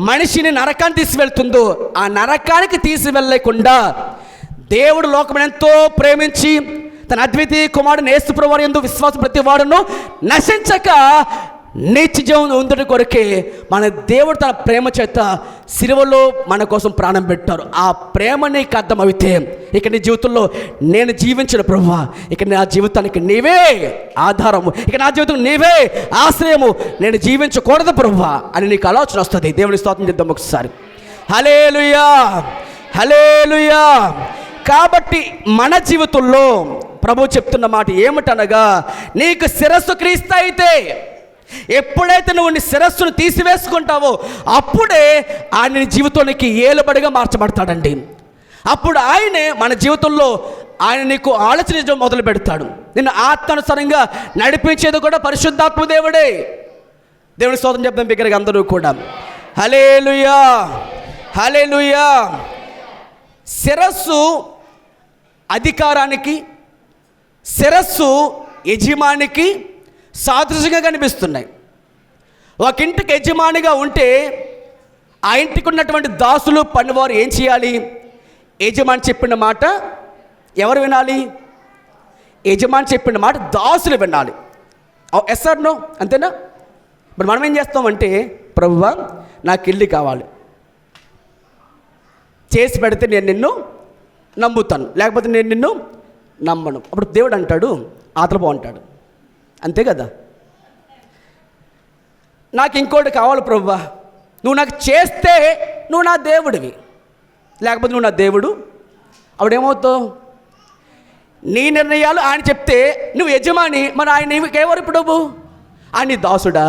మనిషిని నరకాన్ని తీసుకువెళ్తుందో ఆ నరకానికి తీసుకువెళ్ళకుండా దేవుడు లోకమును ఎంతో ప్రేమించి తన అద్వితీయ కుమారుడు యేసు ప్రభువారి యందు విశ్వాసం ప్రతి వాడును నశించక నిత్య జీవం ఉందటి కొరకే మన దేవుడు తన ప్రేమ చేత సిలువలో మన కోసం ప్రాణం పెట్టారు. ఆ ప్రేమ నీకు అర్థమైతే ఇక నీ జీవితంలో నేను జీవించిన ప్రభువా, ఇక నా జీవితానికి నీవే ఆధారము, ఇక నా జీవితం నీవే ఆశ్రయము, నేను జీవించకూడదు ప్రభువా అని నీకు ఆలోచన వస్తుంది. దేవుని స్తోత్రం చేద్దాం ఒకసారి. హల్లెలూయా, హల్లెలూయా. కాబట్టి మన జీవితంలో ప్రభు చెప్తున్న మాట ఏమిటనగా, నీకు శిరస్సు క్రీస్తు అయితే, ఎప్పుడైతే నువ్వు నీ శిరస్సును తీసివేసుకుంటావో అప్పుడే ఆయన నీ జీవితానికి ఏలుబడిగా మార్చబడతాడండి. అప్పుడు ఆయనే మన జీవితంలో ఆయన నీకు ఆలోచన మొదలు పెడతాడు. నిన్ను ఆత్మానుసారంగా నడిపించేది కూడా పరిశుద్ధాత్మ దేవుడే. దేవుని స్తోత్రం చెప్తాం బిగ్గరగా అందరూ కూడా. హల్లెలూయా, హల్లెలూయా. శిరస్సు అధికారానికి, శిరస్సు యజమానికి సాదృశ్యంగా కనిపిస్తున్నాయి. ఒక ఇంటికి యజమానిగా ఉంటే ఆ ఇంటికి ఉన్నటువంటి దాసులు పనివారు ఏం చేయాలి? యజమాని చెప్పిన మాట ఎవరు వినాలి? యజమాని చెప్పిన మాట దాసులు వినాలి. Yes or no? అంతేనా? మరి మనం ఏం చేస్తామంటే, ప్రభువా నాకు ఇల్లు కావాలి, చేసి పెడితే నేను నిన్ను నమ్ముతాను, లేకపోతే నేను నిన్ను నమ్మను. అప్పుడు దేవుడు అంటాడు ఆతలపో అంటాడు. అంతే కదా? నాకు ఇంకోటి కావాలి ప్రభువా, నువ్వు నాకు చేస్తే నువ్వు నా దేవుడివి, లేకపోతే నువ్వు నా దేవుడు. అప్పుడేమవుతావు? నీ నిర్ణయాలు ఆయన చెప్తే నువ్వు యజమాని, మరి ఆయన నీకెవరు ఇప్పుడు? ఆయన నీ దాసుడా,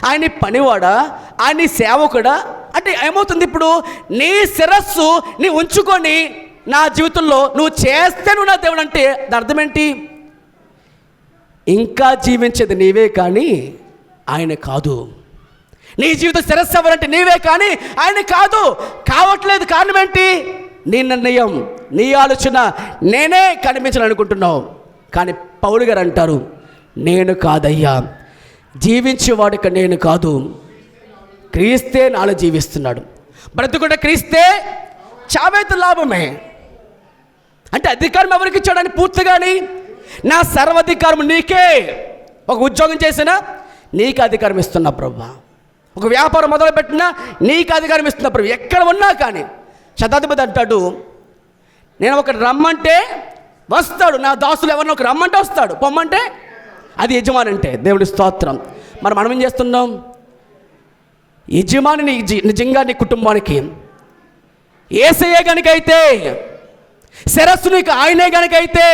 ఆయన నీ పనివాడా, ఆయన నీ సేవకుడా? అంటే ఏమవుతుంది? ఇప్పుడు నీ శిరస్సు నీ ఉంచుకొని నా జీవితంలో నువ్వు చేస్తే నువ్వు నా దేవుడు అంటే దాని అర్థం ఏంటి? ఇంకా జీవించేది నీవే కానీ ఆయన కాదు. నీ జీవితం శిరస్సు ఎవరంటే నీవే కానీ ఆయన కాదు. కావట్లేదు. కారణం ఏంటి? నీ నిర్ణయం, నీ ఆలోచన నేనే కనిపించాలనుకుంటున్నావు. కానీ పౌలు గారు అంటారు, నేను కాదయ్యా, జీవించేవాడిక నేను కాదు, క్రీస్తే నాలో జీవిస్తున్నాడు. బ్రతుకుంటే క్రీస్తే, చావైతే లాభమే. అంటే అధికారం ఎవరికి ఇచ్చాడని పూర్తిగాని నా సర్వాధికారం నీకే. ఒక ఉద్యోగం చేసినా నీకు అధికారం ఇస్తున్నా ప్రభువా, ఒక వ్యాపారం మొదలుపెట్టినా నీకు అధికారం ఇస్తున్నా ప్రభు. ఎక్కడ ఉన్నా కానీ శతాధిపతి అంటాడు, నేను ఒకటి రమ్మంటే వస్తాడు, నా దాసులు ఎవరిని ఒక రమ్మంటే వస్తాడు, పొమ్మంటే అది యజమాని అంటే. దేవుడి స్తోత్రం. మరి మనం ఏం చేస్తున్నాం? యజమాని నిజంగా నీ కుటుంబానికి యేసయ్యే గనుకైతే, శిరస్సు నీకు ఆయనే గనుకైతే,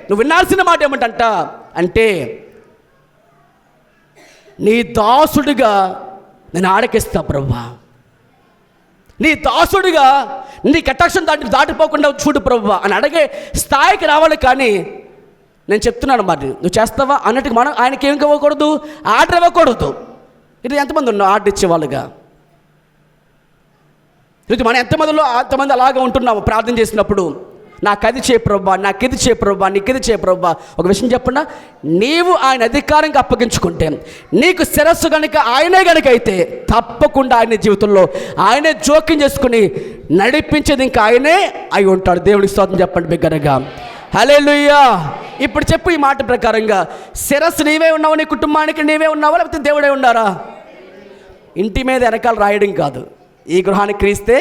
నువ్వు వినాల్సిన మాట ఏమిటంట అంటే, నీ దాసుడిగా నేను ఆడకిస్తా ప్రభువా, నీ దాసుడిగా నీ కటాక్షం దాటిపోకుండా చూడు ప్రభువా అని అడిగే స్థాయికి రావాలి. కానీ నేను చెప్తున్నాను, మరి నువ్వు చేస్తావా అన్నట్టుగా మనం ఆయనకి ఏం ఇవ్వకూడదు, ఆర్డర్ ఇవ్వకూడదు. ఇది ఎంతమంది ఉన్నావు ఆర్డర్ ఇచ్చేవాళ్ళుగా? ఇది మనం ఎంతమంది అలాగే ఉంటున్నాము ప్రార్థన చేసినప్పుడు, నాకు అది చేయ ప్రభా, నాకు ఇది చేయ ప్రభా, నీకు ఇది చేయ ప్రభా. ఒక విషయం చెప్పండి, నీవు ఆయన అధికారంగా అప్పగించుకుంటే, నీకు శిరస్సు కనుక ఆయనే కనుక అయితే, తప్పకుండా ఆయన జీవితంలో ఆయనే జోక్యం చేసుకుని నడిపించేది ఇంకా ఆయనే అయి ఉంటాడు. దేవుడికి స్తోత్రం చెప్పండి బిగ్గరగా. హల్లెలూయా. ఇప్పుడు చెప్పు ఈ మాట ప్రకారంగా, శిరస్సు నీవే ఉన్నావా, నీ కుటుంబానికి నీవే ఉన్నావా, లేకపోతే దేవుడే ఉన్నారా? ఇంటి మీద వెనకాల రాయడం కాదు, ఈ గృహానికి క్రీస్తే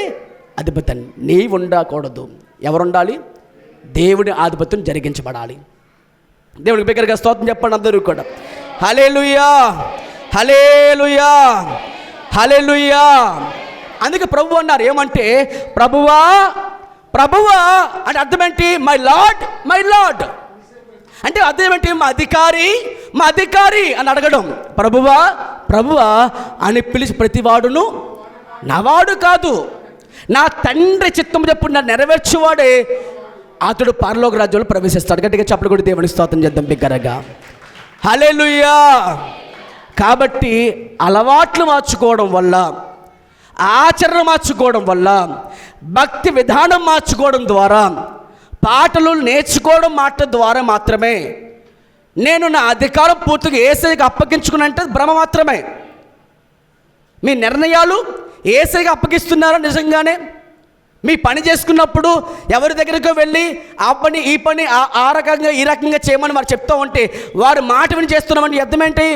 అధిపతి. నీవు ఉండకూడదు, ఎవరుండాలి? దేవుడి ఆధిపత్యం జరిగించబడాలి. దేవుడికి బిగ్గరగా స్తోత్రం చెప్పండి అందరూ కూడా. హల్లెలూయా, హల్లెలూయా, హల్లెలూయా. అందుకే ప్రభు అన్నారు ఏమంటే, ప్రభువా ప్రభువా అంటే అర్థం ఏంటి? మై లార్డ్, మై లార్డ్ అంటే అర్థం ఏంటి? మా అధికారి అని అడగడం. ప్రభువా ప్రభువా అని పిలిచి ప్రతివాడును నవాడు కాదు, నా తండ్రి చిత్తం చెప్పు నా నెరవేర్చేవాడే అతడు పరలోక రాజ్యంలో ప్రవేశిస్తాడు. గట్టిగా చప్పట్లు కొట్టి దేవుని స్తోత్రం చేద్దాం బిగ్గరగా. హల్లెలూయా. కాబట్టి అలవాట్లు మార్చుకోవడం వల్ల, ఆచరణ మార్చుకోవడం వల్ల, భక్తి విధానం మార్చుకోవడం ద్వారా, పాటలు నేర్చుకోవడం మాట ద్వారా మాత్రమే నేను నా అధికారం పూర్తిగా యేసయ్యకి అప్పగించుకున్నంటే భ్రమ మాత్రమే. మీ నిర్ణయాలు యేసయ్యకి అప్పగిస్తున్నారా నిజంగానే? మీ పని చేసుకున్నప్పుడు ఎవరి దగ్గరికి వెళ్ళి ఆ పని ఈ పని ఆ రకంగా ఈ రకంగా చేయమని వారు చెప్తూ ఉంటే, వారు మాట విని చేస్తున్నామని అర్థం ఏంటి?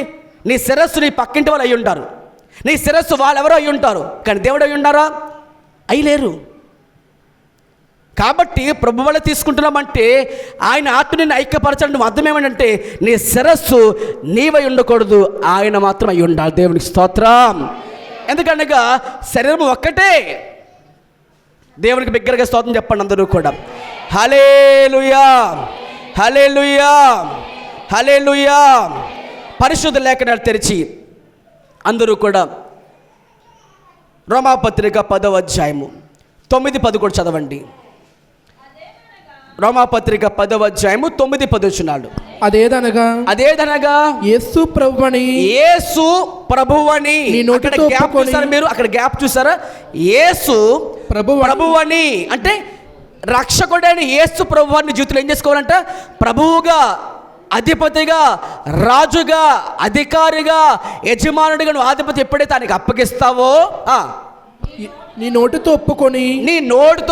నీ శిరస్సు నీ పక్కింటి వాళ్ళు అయి ఉంటారు, నీ శిరస్సు వాళ్ళు ఎవరో అయి ఉంటారు, కానీ దేవుడు అయి ఉన్నారా? అయి లేరు. కాబట్టి ప్రభు వల్ల తీసుకుంటున్నామంటే ఆయన ఆత్మని ఐక్యపరచడం అర్థం ఏమంటే, నీ శిరస్సు నీవై ఉండకూడదు, ఆయన మాత్రం అయి ఉండాలి. దేవునికి స్తోత్రం. ఎందుకనగా శరీరం ఒక్కటే. దేవునికి బిగ్గరగా స్తోత్రం చెప్పండి అందరూ కూడా. హల్లెలూయా, హల్లెలూయా, హల్లెలూయా. పరిశుద్ధ లేఖనాలు తెరిచి అందరూ కూడా రోమాపత్రిక 10వ అధ్యాయము 9-10 చదవండి. రోమాపత్రిక 10వ అధ్యాయము 9-10 అదేదనగా యేసు ప్రభువని మీరు అక్కడ గ్యాప్ చూసారా? యేసు ప్రభువని అంటే రక్షకుడైన యేసు ప్రభువాన్ని జీవితంలో ఏం చేసుకోవాలంట? ప్రభువుగా, అధిపతిగా, రాజుగా, అధికారిగా, యజమానుడిగా నువ్వు ఆధిపత్యం ఎప్పుడైతే ఆయనకి అప్పగిస్తావో, నీ నోటితో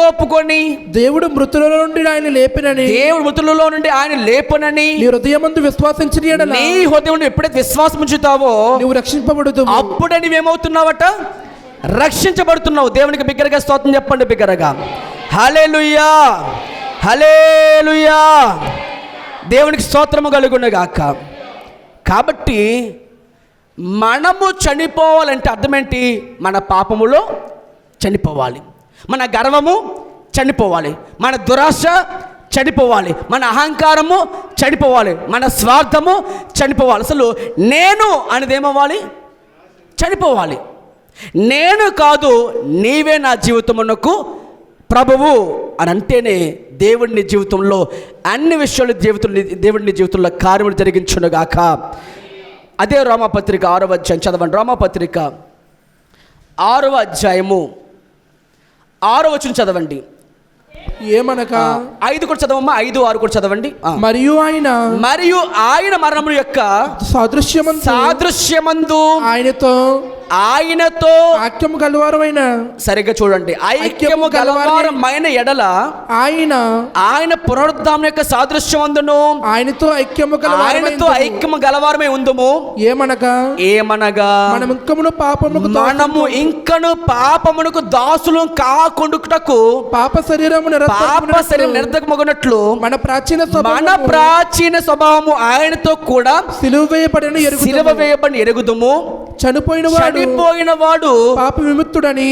ఒప్పుకొని దేవుడు మృతులలో నుండి ఆయన లేపనని నీ హృదయమందు విశ్వాసించిన యెడల, నీ హృదయం ఎప్పుడైతే విశ్వాసం ఉంచుతావో నువ్వు రక్షింపబడుతావు. అప్పుడే నువ్వేమవుతున్నావట? రక్షించబడుతున్నావు. దేవునికి బిగ్గరగా స్తోత్రం చెప్పండి బిగ్గరగా. హల్లెలూయా, హల్లెలూయా. దేవునికి స్తోత్రము కలుగునుగాక. కాబట్టి మనము చనిపోవాలంటే అర్థం ఏంటి? మన పాపములో చనిపోవాలి, మన గర్వము చనిపోవాలి, మన దురాశ చనిపోవాలి, మన అహంకారము చనిపోవాలి, మన స్వార్థము చనిపోవాలి. అసలు నేను అనేది ఏమవ్వాలి? చనిపోవాలి. నేను కాదు, నీవే నా జీవితమునకు ప్రభువు అని అంటేనే దేవుడిని జీవితంలో అన్ని విషయాలు దేవుడిని జీవితంలో కార్యములు జరిగించునుగాక. అదే రోమాపత్రిక 6వ అధ్యాయం చదవండి. రోమాపత్రిక 6వ అధ్యాయము 6వ వచనం చదవండి. ఏమనగా 5 కూడా చదవమ్మా, 5, 6 కూడా చదవండి. మరియు ఆయన మరణము యొక్క సాదృశ్యమందు ఆయనతో ఐక్యము గలవారమైన, సరిగ్గా చూడండి, ఐక్యము గలవారమైన ఎడల ఆయన పునరుద్ధానం యొక్క సాదృశ్యమందును ఆయనతో ఐక్యము గలవారమై ఉందుము. ఏమనగా మనము ఇంకను పాపమునకు దాసులు కాకుండుటకు పాప శరీరము నిరర్ధకమగునట్లు మన ప్రాచీన స్వభావము ఆయనతో కూడా సిలువ వేయబడిన ఎరుగుదుము. చనిపోయిన వాడు పాప విముక్తుడని.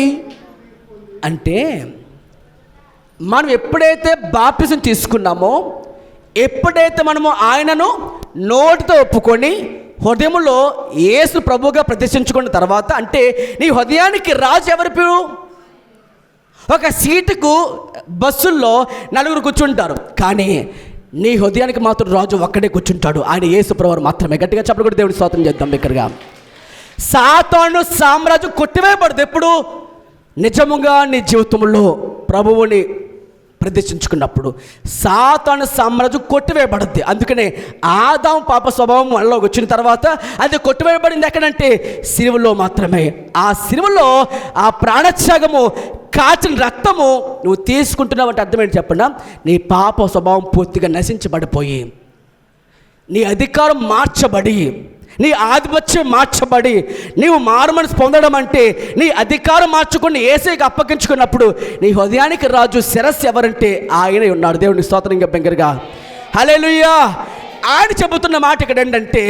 అంటే మనం ఎప్పుడైతే బాప్తిసం తీసుకున్నామో, ఎప్పుడైతే మనము ఆయనను నోటితో ఒప్పుకొని హృదయంలో యేసు ప్రభువుగా ప్రతిష్ఠించుకున్న తర్వాత, అంటే నీ హృదయానికి రాజు ఎవరి పేరు? ఒక సీటుకు బస్సుల్లో 4 కూర్చుంటారు, కానీ నీ హృదయానికి మాత్రం రాజు ఒక్కడే కూర్చుంటాడు, ఆయన యేసు ప్రభువు మాత్రమే. గట్టిగా చెప్పలు కూడా దేవుడి స్తోత్రం చేద్దాం. దగ్గరగా సాతాను సామ్రాజ్యం కొట్టివేయబడదు ఎప్పుడు? నిజముగా నీ జీవితంలో ప్రభువుని ప్రదర్శించుకున్నప్పుడు సాతాను సామ్రాజ్యం కొట్టివేయబడుద్ది. అందుకనే ఆదాము పాప స్వభావం మనలోకి వచ్చిన తర్వాత అది కొట్టివేయబడింది ఎక్కడంటే సిలువలో మాత్రమే. ఆ సిలువలో ఆ ప్రాణత్యాగము, కాచిన రక్తము నువ్వు తీసుకుంటున్నావు అంటే అర్థం ఏంటి చెప్పండి? నీ పాప స్వభావం పూర్తిగా నశించబడిపోయి, నీ అధికారం మార్చబడి, నీ ఆధిపత్యం మార్చబడి, నీవు మారుమనసు పొందడం అంటే నీ అధికారం మార్చుకుని యేసుకి అప్పగించుకున్నప్పుడు నీ హృదయానికి రాజు శిరస్సు ఎవరంటే ఆయనే ఉన్నాడు. దేవుని స్తోత్రం బిగ్గరగా హల్లెలూయా. ఆయన చెబుతున్న మాట ఇక్కడ ఏంటంటే,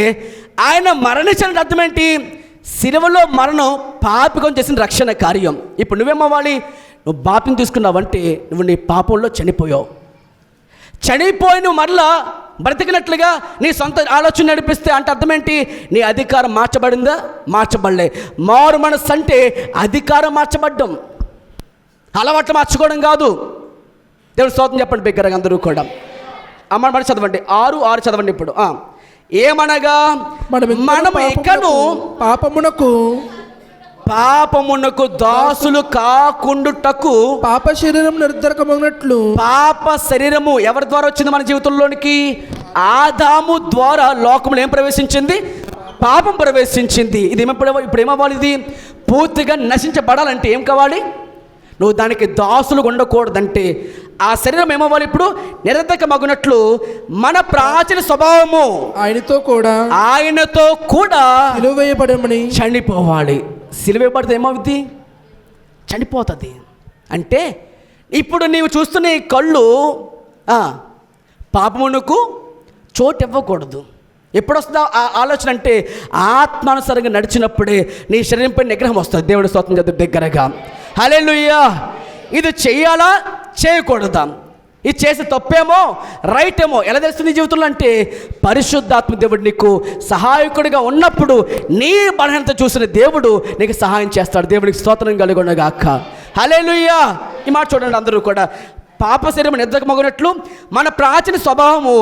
ఆయన మరణించిన అర్థం ఏంటి? సిలువలో మరణం పాపికం చేసిన రక్షణ కార్యం. ఇప్పుడు నువ్వేమవ్వాలి? నువ్వు పాపం తీసుకున్నావంటే నువ్వు నీ పాపంలో చనిపోయావు. చనిపోయి నువ్వు మరలా బ్రతికినట్లుగా నీ సొంత ఆలోచన నడిపిస్తే అంటే అర్థం ఏంటి? నీ అధికారం మార్చబడిందా? మార్చబడలే. మారు మనస్సు అంటే అధికారం మార్చబడ్డం, అలవాట్లు మార్చుకోవడం కాదు. దేవుడు స్తోత్రం చెప్పండి బిగ్గరగా అందరూ కూడా. అమ్మ మరి చదవండి, 6 చదవండి. ఇప్పుడు ఏమనగా మనము ఇకను పాపమునకు దాసులు కాకుండుటకు పాప శరీరం నిర్ధరకమగినట్లు. పాప శరీరము ఎవరి ద్వారా వచ్చింది మన జీవితంలోనికి? ఆదాము ద్వారా లోకంలో ఏం ప్రవేశించింది? పాపం ప్రవేశించింది. ఇది ఇప్పుడు ఏమవ్వాలి? ఇది పూర్తిగా నశించబడాలంటే ఏం కావాలి? నువ్వు దానికి దాసులు ఉండకూడదంటే ఆ శరీరం ఏమవ్వాలి? ఇప్పుడు నిరర్ధకమగునట్లు మన ప్రాచీన స్వభావము ఆయనతో కూడా సిలువేయబడమని చనిపోవాలి. సిలువేయబడితే ఏమవుద్ది? చనిపోతుంది. అంటే ఇప్పుడు నీవు చూస్తున్న ఈ కళ్ళు పాపమునకు చోటు ఇవ్వకూడదు. ఎప్పుడు వస్తుందా ఆ ఆలోచన అంటే ఆత్మానుసారంగా నడిచినప్పుడే నీ శరీరంపై నిగ్రహం వస్తుంది. దేవుడి స్తోత్రం చేద్దాం దగ్గరగా హల్లెలూయా. ఇది చెయ్యాలా చేయకూడదా? ఇది చేసే తప్పేమో రైట్ ఏమో ఎలా తెలుస్తుంది జీవితంలో అంటే పరిశుద్ధాత్మ దేవుడు నీకు సహాయకుడిగా ఉన్నప్పుడు నీ బలహీనత చూసిన దేవుడు నీకు సహాయం చేస్తాడు. దేవుడికి స్తోత్రం కలుగునగాక హల్లెలూయా. ఈ మాట చూడండి అందరూ కూడా. పాప శరీరం నిద్రమగునట్లు మన ప్రాచీన స్వభావము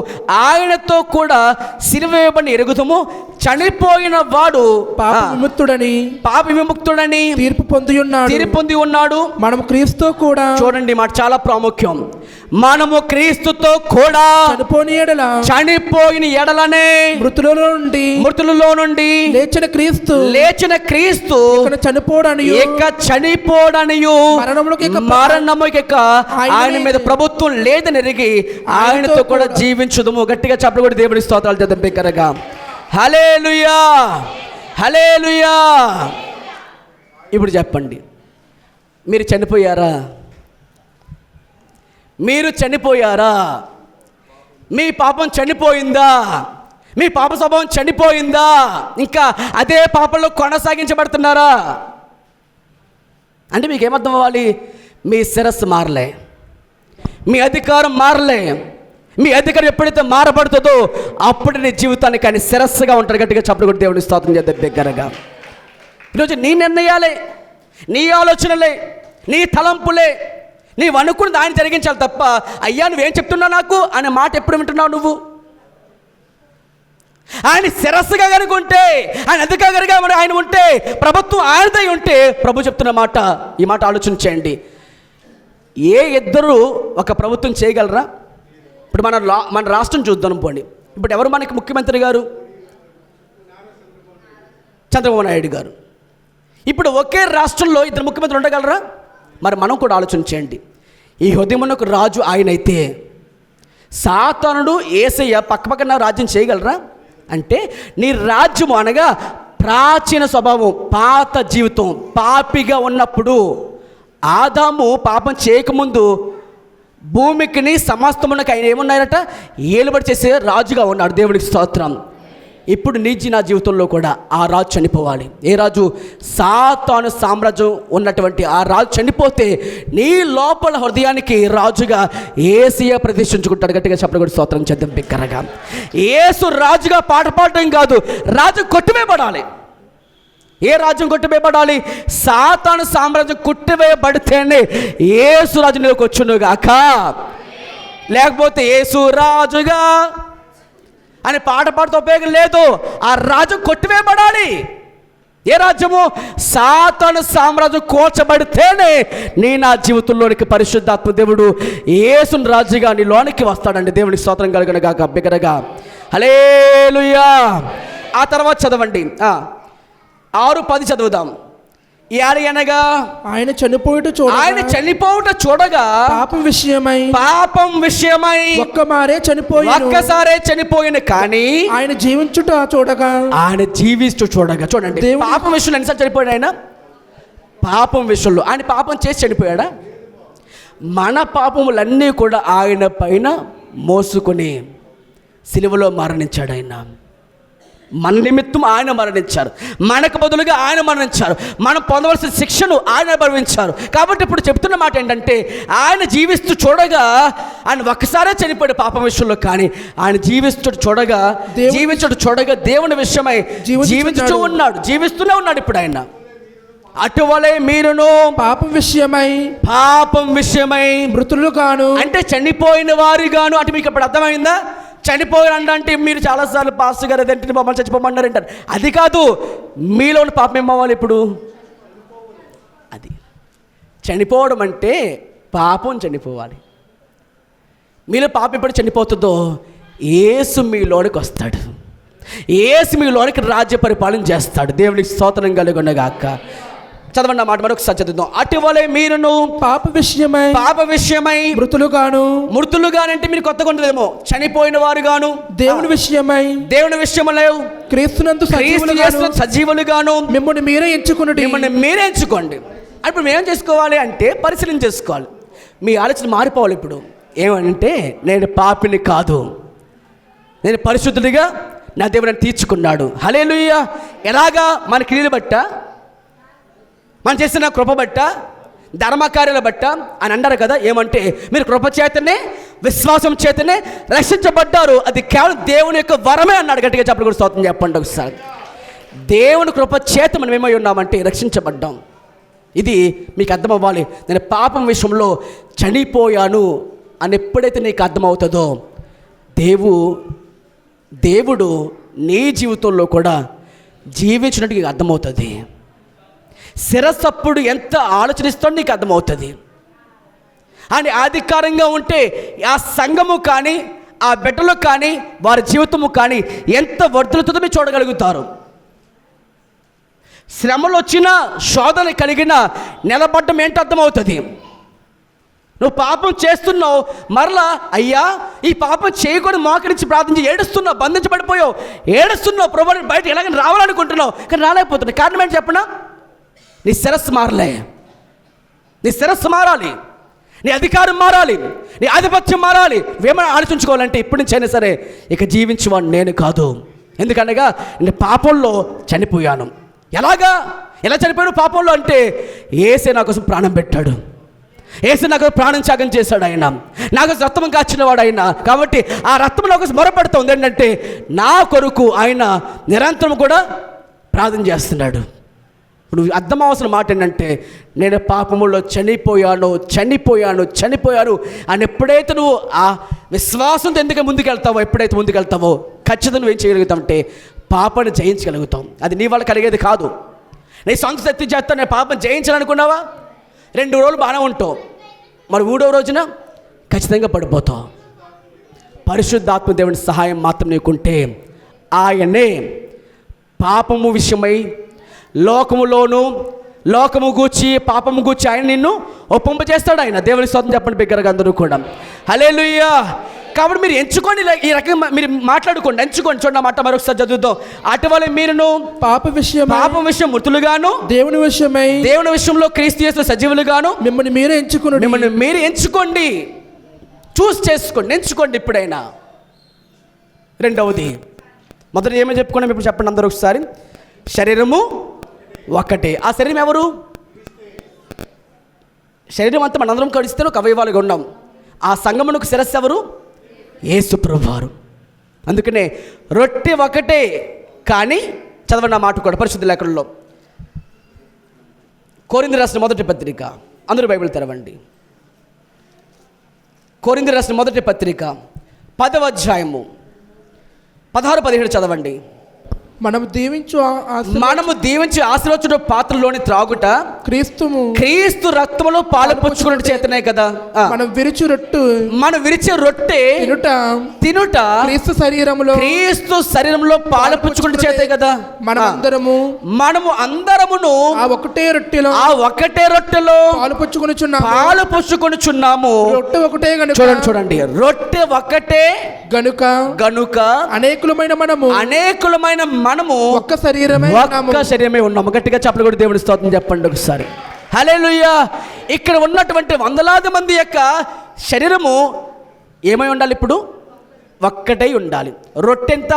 ఆయనతో కూడా సిలువేయబడిన ఎరుగుదము. చనిపోయిన వాడు పాప విముక్తుడని తీర్పు పొంది ఉన్నాడు. మనము క్రీస్తుతో కూడా, చూడండి మాట చాలా ప్రాముఖ్యం, మనము క్రీస్తుతో కూడా చనిపోయిన ఎడలనే మృతులలో నుండి లేచిన క్రీస్తు చనిపోవడనియు మరణముకి ఆయన మీద ప్రభుత్వం లేదని ఎరిగి ఆయనతో కూడా జీవించుదుము. గట్టిగా చెప్పలు కూడా దేవుడి స్తోత్రాలు చేద్దాం బిగ్గరగా హల్లెలూయా హల్లెలూయా. ఇప్పుడు చెప్పండి, మీరు చనిపోయారా? మీరు చనిపోయారా? మీ పాపం చనిపోయిందా? మీ పాప స్వభావం చనిపోయిందా? ఇంకా అదే పాపంలో కొనసాగించబడుతున్నారా? అంటే మీకు ఏమర్థం అవ్వాలి? మీ శిరస్సు మారలే, మీ అధికారం మారలే. మీ అధికారం ఎప్పుడైతే మారబడుతుందో అప్పుడు నీ జీవితానికి ఆయన శిరస్సుగా ఉంటాడు. గట్టిగా చప్పుడు కూడా దేవుని స్తోత్రం చేద్దాం దగ్గరగా. ఈరోజు నీ నిర్ణయాలే, నీ ఆలోచనలే, నీ తలంపులే, నీవు అనుకున్నది ఆయన జరిగించాలి తప్ప అయ్యా నువ్వేం చెప్తున్నావు నాకు అనే మాట ఎప్పుడు వింటున్నావు నువ్వు? ఆయన శిరస్సుగా కనుకుంటే, ఆయన అధికారిగా ఆయన ఉంటే, ప్రభుత్వం ఆయనదై ఉంటే, ప్రభు చెప్తున్న మాట, ఈ మాట ఆలోచన చేయండి. ఏ ఇద్దరు ఒక ప్రభుత్వం చేయగలరా? ఇప్పుడు మన రాష్ట్రం చూద్దాం పోండి. ఇప్పుడు ఎవరు మనకి ముఖ్యమంత్రి గారు? చంద్రబాబు నాయుడు గారు. ఇప్పుడు ఒకే రాష్ట్రంలో ఇద్దరు ముఖ్యమంత్రులు ఉండగలరా? మరి మనం కూడా ఆలోచించండి. ఈ హృదయమునకు రాజు ఆయనైతే సాతానుడు యేసయ్య పక్కపక్కన రాజ్యం చేయగలరా? అంటే నీ రాజ్యము అనగా ప్రాచీన స్వభావం, పాత జీవితం, పాపిగా ఉన్నప్పుడు ఆదాము పాపం చేయకముందు భూమికిని సమస్తమునకు ఆయన ఏమున్నారట? ఏలుబడి చేసే రాజుగా ఉన్నాడు. దేవుడికి స్తోత్రం. ఇప్పుడు నా జీవితంలో కూడా ఆ రాజు చనిపోవాలి. ఏ రాజు? సాతాను సామ్రాజ్యం ఉన్నటువంటి ఆ రాజు చనిపోతే నీ లోపల హృదయానికి రాజుగా యేసయ్య ప్రతిష్ఠించుకుంటాడు. గట్టిగా చెప్పడం కూడా స్తోత్రం చేద్దాం బిగ్గరగా. యేసు రాజుగా పాట పాడటం కాదు, రాజు కొట్టివేయబడాలి. ఏ రాజ్యం కొట్టివేయబడాలి? సాతాను సామ్రాజ్యం కొట్టివేయబడితేనే యేసు రాజు నీలోకి వచ్చును గాక. లేకపోతే యేసు రాజుగా అని పాట పాడుతూ ఉపయోగం లేదు. ఆ రాజ్యం కొట్టివేయబడాలి. ఏ రాజ్యము? సాతాను సామ్రాజ్యం కూల్చబడితేనే నా జీవితంలోనికి పరిశుద్ధాత్మ దేవుడు యేసుని రాజుగా నీలోనికి వస్తాడండి. దేవునికి స్తోత్రం కలుగును గాక బిగ్గరగా. హల్లెలూయా. ఆ తర్వాత చదవండి, 6:10 చదువుదాం. అనగా ఆయన చనిపోవుట చూడగా పాపం విషయమై ఒక్కసారే చనిపోయిన కానీ ఆయన జీవించుట చూడగా చూడండి, పాపం విషయంలో ఎన్నిసార్లు చనిపోయాడు ఆయన? పాపం విషయంలో ఆయన పాపం చేసి చనిపోయాడా? మన పాపములన్నీ కూడా ఆయన పైన మోసుకొని సిలువలో మరణించాడు ఆయన. మన నిమిత్తం ఆయన మరణించారు, మనకు బదులుగా ఆయన మరణించారు, మనం పొందవలసిన శిక్షను ఆయన అనుభవించారు. కాబట్టి ఇప్పుడు చెప్తున్న మాట ఏంటంటే ఆయన జీవిస్తూ చూడగా, ఆయన ఒక్కసారే చనిపోయాడు పాపం విషయంలో, కానీ ఆయన జీవించడం చూడగా దేవుని విషయమై జీవిస్తూ ఉన్నాడు, జీవిస్తూనే ఉన్నాడు ఇప్పుడు ఆయన. అటువలే మీరును పాపం విషయమై మృతులు గాను, అంటే చనిపోయిన వారు గాను. అంటే మీకు ఇప్పుడు అర్థమైందా? చనిపోయారు అంటే మీరు చాలాసార్లు పాస్టర్ గారు అదేంటి మమ్మల్ని చచ్చిపోమన్నారు అంటారు. అది కాదు, మీలోని పాపం ఏమవ్వాలి ఇప్పుడు? అది చనిపోవడం అంటే పాపం చనిపోవాలి. మీలో పాపం ఎప్పుడు చనిపోతుందో యేసు మీలోనికి వస్తాడు, యేసు మీలోనికి రాజ్య పరిపాలన చేస్తాడు. దేవునికి స్తోత్రం కలుగునగాక. చదవండి ఆ మాట మరొకసారి చదువుదాం. అటువలే మీరును పాప విషయమై మృతులు గానంటే మీరు కొత్తగా ఉండదేమో, చనిపోయిన వారు గాను, దేవుని విషయమై క్రీస్తునందు సజీవులు గాను మిమ్మల్ని మీరే ఎంచుకోండి. ఇప్పుడు మేము ఏం చేసుకోవాలి అంటే పరిశీలన చేసుకోవాలి. మీ ఆలోచన మారిపోవాలి. ఇప్పుడు ఏమంటే నేను పాపిని కాదు, నేను పరిశుద్ధుడిగా నా దేవుడిని తీర్చుకున్నాడు. హల్లెలూయా. ఎలాగా? మన క్రియలు బట్ట, మనం చేసిన కృప బట్ట, ధర్మకార్యాల బట్ట అని అంటారు కదా. ఏమంటే మీరు కృప చేతనే, విశ్వాసం చేతనే రక్షించబడ్డారు. అది కేవలం దేవుని యొక్క వరమే అన్నాడు. గట్టిగా చెప్పలు కూడా స్తోత్రం చెప్పండి ఒకసారి. దేవుని కృప చేత మనం ఏమై ఉన్నామంటే రక్షించబడ్డాం. ఇది మీకు అర్థం అవ్వాలి. నేను పాపం విషయంలో చనిపోయాను అని ఎప్పుడైతే నీకు అర్థమవుతుందో దేవుడు నీ జీవితంలో కూడా జీవించినట్టు నీకు అర్థమవుతుంది. శిరస్సప్పుడు ఎంత ఆలోచనిస్తాడో నీకు అర్థమవుతుంది. అని అధికారంగా ఉంటే ఆ సంఘము కానీ, ఆ బిడ్డలు కానీ, వారి జీవితము కానీ ఎంత వర్ధులతో మీరు చూడగలుగుతారు. శ్రమలు వచ్చినా, శోధన కలిగిన నిలబడ్డం ఏంటి అర్థమవుతుంది. నువ్వు పాపం చేస్తున్నావు, మరలా అయ్యా ఈ పాపం చేయకూడదు మోకరించి ప్రార్థించి ఏడుస్తున్నావు, బంధించబడిపోయావు, ఏడుస్తున్నావు, ప్రభువుని బయట ఎలాగైనా రావాలనుకుంటున్నావు, కానీ రాలేకపోతున్నావు. కారణం ఏంటి చెప్పనా? నీ శిరస్సు మారలే. నీ శిరస్సు మారాలి, నీ అధికారం మారాలి, నీ ఆధిపత్యం మారాలి. ఏమైనా ఆలోచించుకోవాలంటే ఇప్పటి నుంచి అయినా సరే ఇక జీవించేవాడు నేను కాదు. ఎందుకనగా నేను పాపంలో చనిపోయాను. ఎలా చనిపోయాడు పాపంలో అంటే యేసే నా కోసం ప్రాణం పెట్టాడు, యేసు నాకు ప్రాణం త్యాగం చేశాడు. ఆయన నాకు రక్తం కాచినవాడు ఆయన. కాబట్టి ఆ రక్తం నా కోసం మొరపెడుతుంది ఏంటంటే నా కొరకు ఆయన నిరంతరం కూడా ప్రార్థన చేస్తున్నాడు. ఇప్పుడు అర్థం అవసరం మాట ఏంటంటే నేను పాపములో చనిపోయాను అని ఎప్పుడైతే నువ్వు ఆ విశ్వాసంతో ఎందుకు ముందుకెళ్తావో, ఎప్పుడైతే ముందుకెళ్తావో ఖచ్చితంగా నువ్వేం చేయగలుగుతావంటే పాపాన్ని జయించగలుగుతాం. అది నీ వల్ల కలిగేది కాదు. నీ సొంత శక్తి చేస్తా నేను పాపం జయించాలనుకున్నావా? 2 రోజులు బాగానే ఉంటావు, మరి 3వ రోజున ఖచ్చితంగా పడిపోతావు. పరిశుద్ధాత్మ దేవుని సహాయం మాత్రం నీకుంటే ఆయనే పాపము విషయమై లోకము గూర్చి పాపము గూర్చి ఆయన నిన్ను ఒప్పింపజేస్తాడు. ఆయన దేవుని స్తోత్రం చెప్పండి బిగ్గరగా అందరూ కూడా. హల్లెలూయా. కాబట్టి మీరు ఎంచుకోండి, ఈ రకంగా మీరు మాట్లాడుకోండి, ఎంచుకోండి. చూడండి మాట మరొకసారి చదువుతాం. అటువలే మీరును పాపం విషయం మృతులుగాను, దేవుని విషయంలో క్రీస్తు యేసులో సజీవులుగాను మిమ్మల్ని మీరే ఎంచుకోండి. చూస్ చేసుకోండి, ఎంచుకోండి ఇప్పుడైనా. రెండవది, మొదట ఏమో చెప్పుకున్నాం, ఇప్పుడు చెప్పండి అందరూ ఒకసారి. శరీరము ఒక్కటే. ఆ శరీరం ఎవరు? శరీరం అంతా మనందరం కలిస్తే ఒక అవయవాలుగా ఉన్నాం. ఆ సంగమునకు శిరస్సు ఎవరు? యేసు ప్రభువారు. అందుకనే రొట్టె ఒకటే కానీ, చదవండి ఆ మాట కూడా పరిశుద్ధ లేఖనంలో. కొరింథీ రాసిన మొదటి పత్రిక, అందరూ బైబిల్ తెరవండి. కొరింథీ రాసిన మొదటి పత్రిక 10వ అధ్యాయము 16-17 చదవండి. మనము దీవించి ఆశీర్వచన పాత్రలోని త్రాగుట క్రీస్తు రక్తములో పాలుపంచుకున్న చేతనే కదా. మనం విరిచే రొట్టె తినుట క్రీస్తు శరీరంలో పాలుపంచుకున్న చేతే కదా. మనము అందరమును ఆ ఒకటే రొట్టెలో పాలుపంచుకొనుచున్నాము. చూడండి, రొట్టె ఒకటే గనుక అనేకులమైన మనము ఒక్క శరీరమే ఉన్నాము. గట్టిగా చప్పట్లు కూడా దేవుని స్తోత్రం చెప్పండి ఒకసారి. హల్లెలూయా. ఇక్కడ ఉన్నటువంటి వందలాది మంది యొక్క శరీరము ఏమై ఉండాలి? ఇప్పుడు ఒక్కటై ఉండాలి. రొట్టె ఎంత?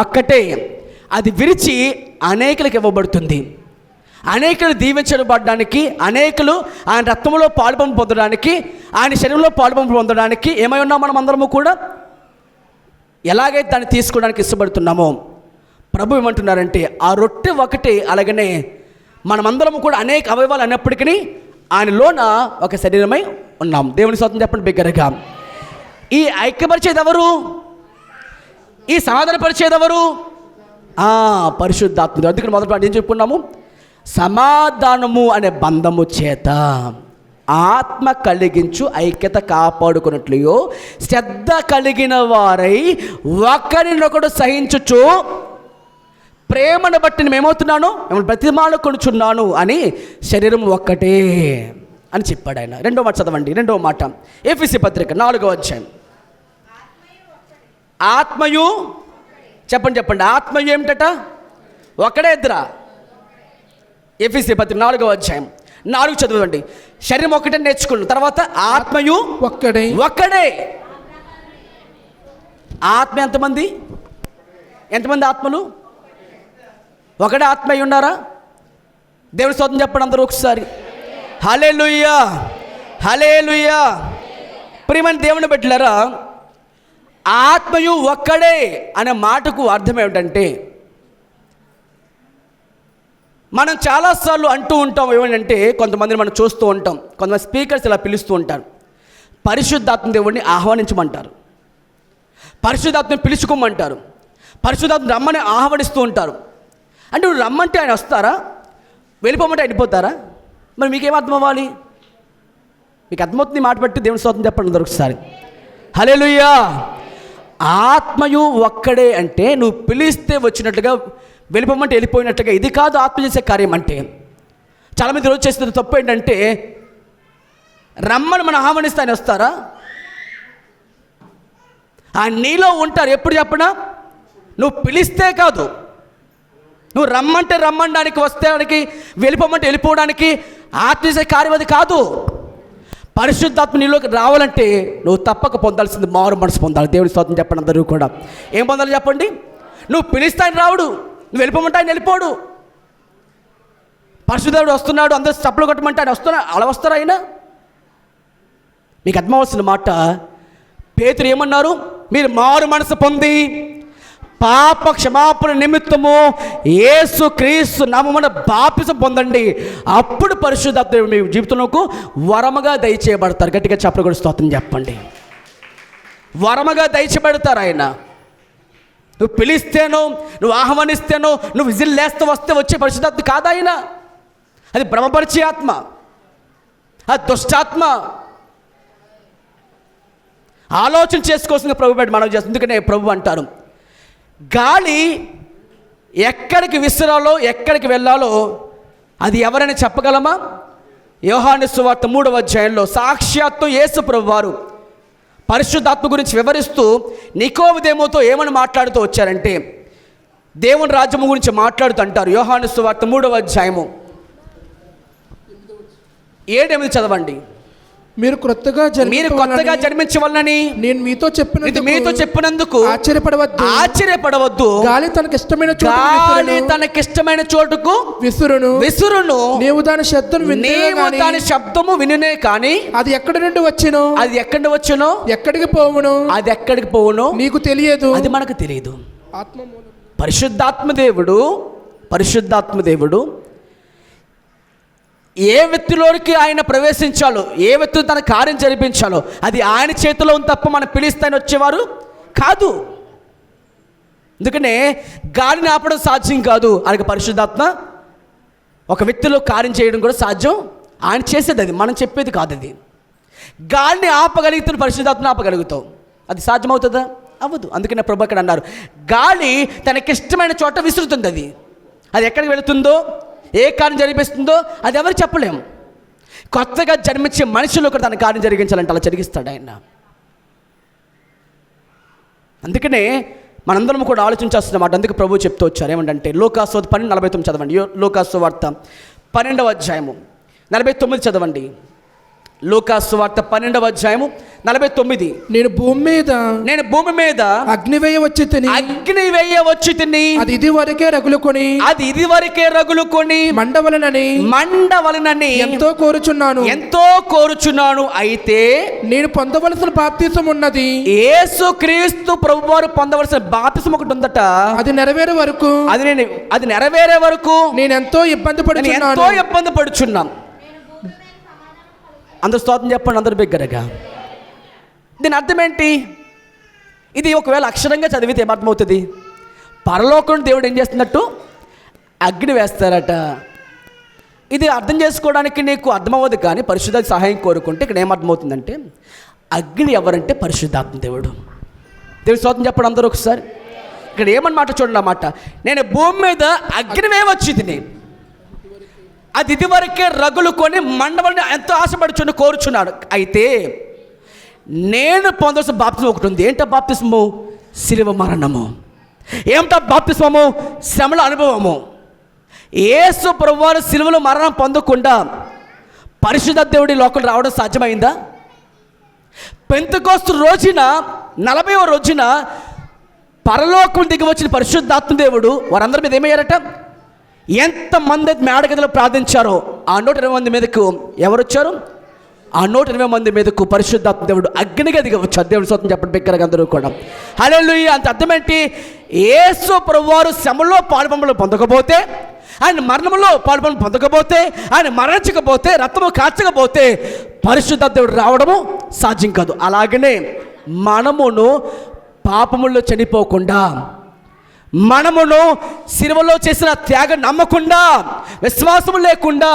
ఒక్కటే. అది విరిచి అనేకులకు ఇవ్వబడుతుంది. అనేకులు దీవించబడడానికి, అనేకులు ఆయన రక్తంలో పాలుపంపు పొందడానికి, ఆయన శరీరంలో పాలుపంపు పొందడానికి ఏమై ఉన్నాం మనం అందరము కూడా. ఎలాగైతే దాన్ని తీసుకోవడానికి ఇష్టపడుతున్నామో ప్రభు ఏమంటున్నారంటే ఆ రొట్టె ఒకటి. అలాగనే మనమందరము కూడా అనేక అవయవాలు అన్నప్పటికీ ఆయనలోన ఒక శరీరమై ఉన్నాం. దేవుని స్తోత్రం చెప్పండి బిగ్గరగా. ఈ ఐక్యపరిచేది ఎవరు? ఈ సమాధానపరిచేది ఎవరు? పరిశుద్ధాత్ముడు. అందుకని మొదటి పాట ఏం చెప్పుకున్నాము? సమాధానము అనే బంధము చేత ఆత్మ కలిగించు ఐక్యత కాపాడుకున్నట్లుయో శ్రద్ధ కలిగిన వారై ఒకరినొకడు సహించుచు ప్రేమను బట్టి నేను ఏమవుతున్నాను, మిమ్మల్ని బ్రతిమాలుకొనుచున్నాను అని శరీరం ఒక్కటే అని చెప్పాడు ఆయన. రెండో మాట చదవండి. రెండవ మాట ఎఫెసీ పత్రిక 4వ అధ్యాయం. ఆత్మయు చెప్పండి ఆత్మయు ఏమిటట? ఒక్కడే ఇద్దరా? ఎఫెసీ పత్రిక 4వ అధ్యాయం 4 చదవండి. శరీరం ఒకటే నేర్చుకున్న తర్వాత ఆత్మయు ఒక్కడే. ఆత్మ ఎంతమంది ఆత్మలు? ఒకటే ఆత్మ అయి ఉన్నారా? దేవుని స్తోత్రం చెప్పండి అందరూ ఒకసారి. హల్లెలూయా, హల్లెలూయా. ప్రియమైన దేవుని బిడ్డలారా, ఆత్మయు ఒక్కడే అనే మాటకు అర్థం ఏమిటంటే, మనం చాలాసార్లు అంటూ ఉంటాం ఏమంటే, కొంతమందిని మనం చూస్తూ ఉంటాం, కొంతమంది స్పీకర్స్ ఇలా పిలుస్తూ ఉంటారు, పరిశుద్ధాత్మ దేవుడిని ఆహ్వానించమంటారు, పరిశుద్ధాత్మని పిలుచుకోమంటారు, పరిశుద్ధాత్మ రమ్మని ఆహ్వానిస్తూ ఉంటారు. అంటే నువ్వు రమ్మంటే ఆయన వస్తారా? వెళ్ళిపోమంటే వెళ్ళిపోతారా? మరి మీకేం అర్థం అవ్వాలి? మీకు అర్థమవుతుంది మాట బట్టి దేవుని స్తోత్రం చెప్పండి అందరూ ఒకసారి. హల్లెలూయా. ఆత్మయు ఒక్కడే అంటే నువ్వు పిలిస్తే వచ్చినట్లుగా, వెళ్ళిపోమంటే వెళ్ళిపోయినట్టుగా. ఇది కాదు ఆత్మ చేసే కార్యం అంటే. చాలామంది రోజు చేస్తున్న తప్పు ఏంటంటే, రమ్మని మనం ఆహ్వానిస్తే ఆయన వస్తారా? ఆయన నీలో ఉంటారు. ఎప్పుడు చెప్పనా? నువ్వు పిలిస్తే కాదు, నువ్వు రమ్మంటే రమ్మడానికి, వస్తేడానికి, వెళ్ళిపోమంటే వెళ్ళిపోవడానికి ఆత్మ చేసే కార్యం అది కాదు. పరిశుద్ధాత్మ నీలోకి రావాలంటే నువ్వు తప్పక పొందాల్సింది మారు మనసు పొందాలి. దేవుని స్తోత్రం చెప్పండి అందరూ కూడా. ఏం పొందాలి చెప్పండి? నువ్వు పిలిస్తే ఆయన రావుడు, నువ్వు వెళ్ళిపోమంటే ఆయన వెళ్ళిపోడు. పరిశుద్ధుడు వస్తున్నాడు, అందరూ చప్పలు కొట్టమంటే ఆయన వస్తున్నా, అలా వస్తారా ఆయన? మీకు అర్థమవలసిన మాట, పేతురు ఏమన్నారు? మీరు మారు మనసు పొంది పాప క్షమాపణ నిమిత్తము యేసు క్రీస్తు నామమున బాప్తిసం పొందండి, అప్పుడు పరిశుద్ధాత్మ మీ జీవితంలోకి వరముగా దయచేయబడతారు. గట్టిగా చప్పలు కూడా స్తోత్రం చెప్పండి. వరముగా దయచేయబడతారు ఆయన. నువ్వు పిలిస్తేనో, నువ్వు ఆహ్వానిస్తేనో, నువ్వు విజిల్ లేస్తూ వస్తే వచ్చే పరిశుద్ధాత్మ కాదు ఆయన. అది భ్రమపరిచే ఆత్మ. ఆ దుష్టాత్మ ఆలోచన చేసుకోవాల్సిన ప్రభు బయట మనం చేస్తుంది. ఎందుకంటే ప్రభు అంటారు, గాలి ఎక్కడికి విసిరాలో ఎక్కడికి వెళ్ళాలో అది ఎవరైనా చెప్పగలమా? యోహాను సువార్త 3వ అధ్యాయంలో సాక్షాత్తు యేసు ప్రభు వారు పరిశుద్ధాత్మ గురించి వివరిస్తూ నికోదేముతో ఏమని మాట్లాడుతూ వచ్చారంటే, దేవుని రాజ్యము గురించి మాట్లాడుతూ అంటారు. యోహాను సువార్త 3వ అధ్యాయము 7-8 చదవండి. మీరు కొత్తగా జన్మించవలనని నేను మీతో చెప్పినందుకు ఆశ్చర్యపడవద్దు. గాలి తనకిష్టమైన చోటుకు విసురును. నీవు దాని శబ్దము వినునే కానీ అది ఎక్కడి నుండి వచ్చును, ఎక్కడికి పోవును నీకు తెలియదు. అది మనకు తెలియదు. పరిశుద్ధాత్మ దేవుడు ఏ వ్యక్తిలోనికి ఆయన ప్రవేశించాలో, ఏ వ్యక్తిని తన కార్యం జరిపించాలో అది ఆయన చేతిలో ఉంది తప్ప మనం పిలిస్తాయని వచ్చేవారు కాదు. అందుకనే గాలిని ఆపడం సాధ్యం కాదు. ఆయనకి పరిశుద్ధాత్మ ఒక వ్యక్తిలో కార్యం చేయడం కూడా సాధ్యం. ఆయన చేసేది అది, మనం చెప్పేది కాదు. అది గాలిని ఆపగలిగితే పరిశుద్ధాత్మను ఆపగలుగుతాం. అది సాధ్యమవుతుందా? అవ్వదు. అందుకనే ప్రభు అక్కడ అన్నారు, గాలి తనకిష్టమైన చోట విసురుతుంది. అది ఎక్కడికి వెళుతుందో, ఏ కార్యం జరిపిస్తుందో అది ఎవరు చెప్పలేము. కొత్తగా జన్మించే మనుషులు ఒకరు తన కార్యం జరిగించాలంటే అలా జరిగిస్తాడు ఆయన. అందుకనే మనందరం కూడా ఆలోచించాల్సినమాట. అందుకే ప్రభు చెప్తూ వచ్చారు ఏమంటే, లూకాసు 12:49 చదవండి. లూకాసు వార్త 12వ అధ్యాయము 49 చదవండి. లూకాసు వార్త 12వ అధ్యాయము 49. నేను భూమి మీద అగ్ని వేయవచ్చి తిని అది ఇది వరకే రగులుకొని మండవలనని ఎంతో కోరుచున్నాను. అయితే నేను పొందవలసిన బాప్తిసం ఉన్నది. యేసుక్రీస్తు ప్రభువారు పొందవలసిన బాప్తిసం ఒకటి ఉందట. అది నెరవేరే వరకు నేను ఎంతో ఇబ్బంది పడుచున్నాను. అందరూ స్తోత్రం చెప్పండి, అందరూ బిగ్గరగా. దీని అర్థం ఏంటి? ఇది ఒకవేళ అక్షరంగా చదివితే ఏమర్థమవుతుంది? పరలోకం దేవుడు ఏం చేస్తున్నట్టు అగ్ని వేస్తారట. ఇది అర్థం చేసుకోవడానికి నీకు అర్థమవ్వదు. కానీ పరిశుద్ధ సహాయం కోరుకుంటే ఇక్కడ ఏమర్థమవుతుందంటే, అగ్ని ఎవరంటే పరిశుద్ధాత్మ దేవుడు. దేవుడు స్తోత్రం చెప్పండి అందరూ ఒకసారి. ఇక్కడ ఏమని మాట చూడండి అన్నమాట. నేను భూమి మీద అగ్ని వేయవచ్చి తిని అది ఇదివరకే రగులుకొని మండవని ఎంతో ఆశపడుచుని కోరుచున్నాడు. అయితే నేను పొందవలసిన బాప్తిస్మం ఒకటి ఉంది. ఏంటో బాప్తిస్మము? శిలువ మరణము. ఏమిటో బాప్తిస్మము? శ్రమల అనుభవము. యేసు ప్రభువారు శిలువలో మరణం పొందకుండా పరిశుద్ధ దేవుడి లోకం రావడం సాధ్యమైందా? పెంతెకోస్తు రోజున 40వ రోజున పరలోకం దిగి వచ్చిన పరిశుద్ధాత్మ దేవుడు వారందరి మీద ఏమయ్యారట? ఎంతమంది మేడగదిలో ప్రార్థించారో ఆ 120 మంది మీదకు ఎవరు వచ్చారు? ఆ 120 మంది మీదకు పరిశుద్ధాత్మ దేవుడు అగ్నిగా దిగి వచ్చారు. దేవుడు స్తోత్రం చెప్పండి బిగ్గరగా అందరూ కూడా. హల్లెలూయా. అంత అర్థం ఏంటి? యేసు ప్రభువారు శ్రమలో పాలుపంపులు పొందకపోతే, ఆయన మరణంలో పాలుపంపులు పొందకపోతే, ఆయన మరణించకపోతే, రక్తము కాచకపోతే పరిశుద్ధాత్మ దేవుడు రావడము సాధ్యం కాదు. అలాగనే మనమును పాపముల్లో చనిపోకుండా, మనమును శిలువలో చేసిన త్యాగం నమ్మకుండా, విశ్వాసము లేకుండా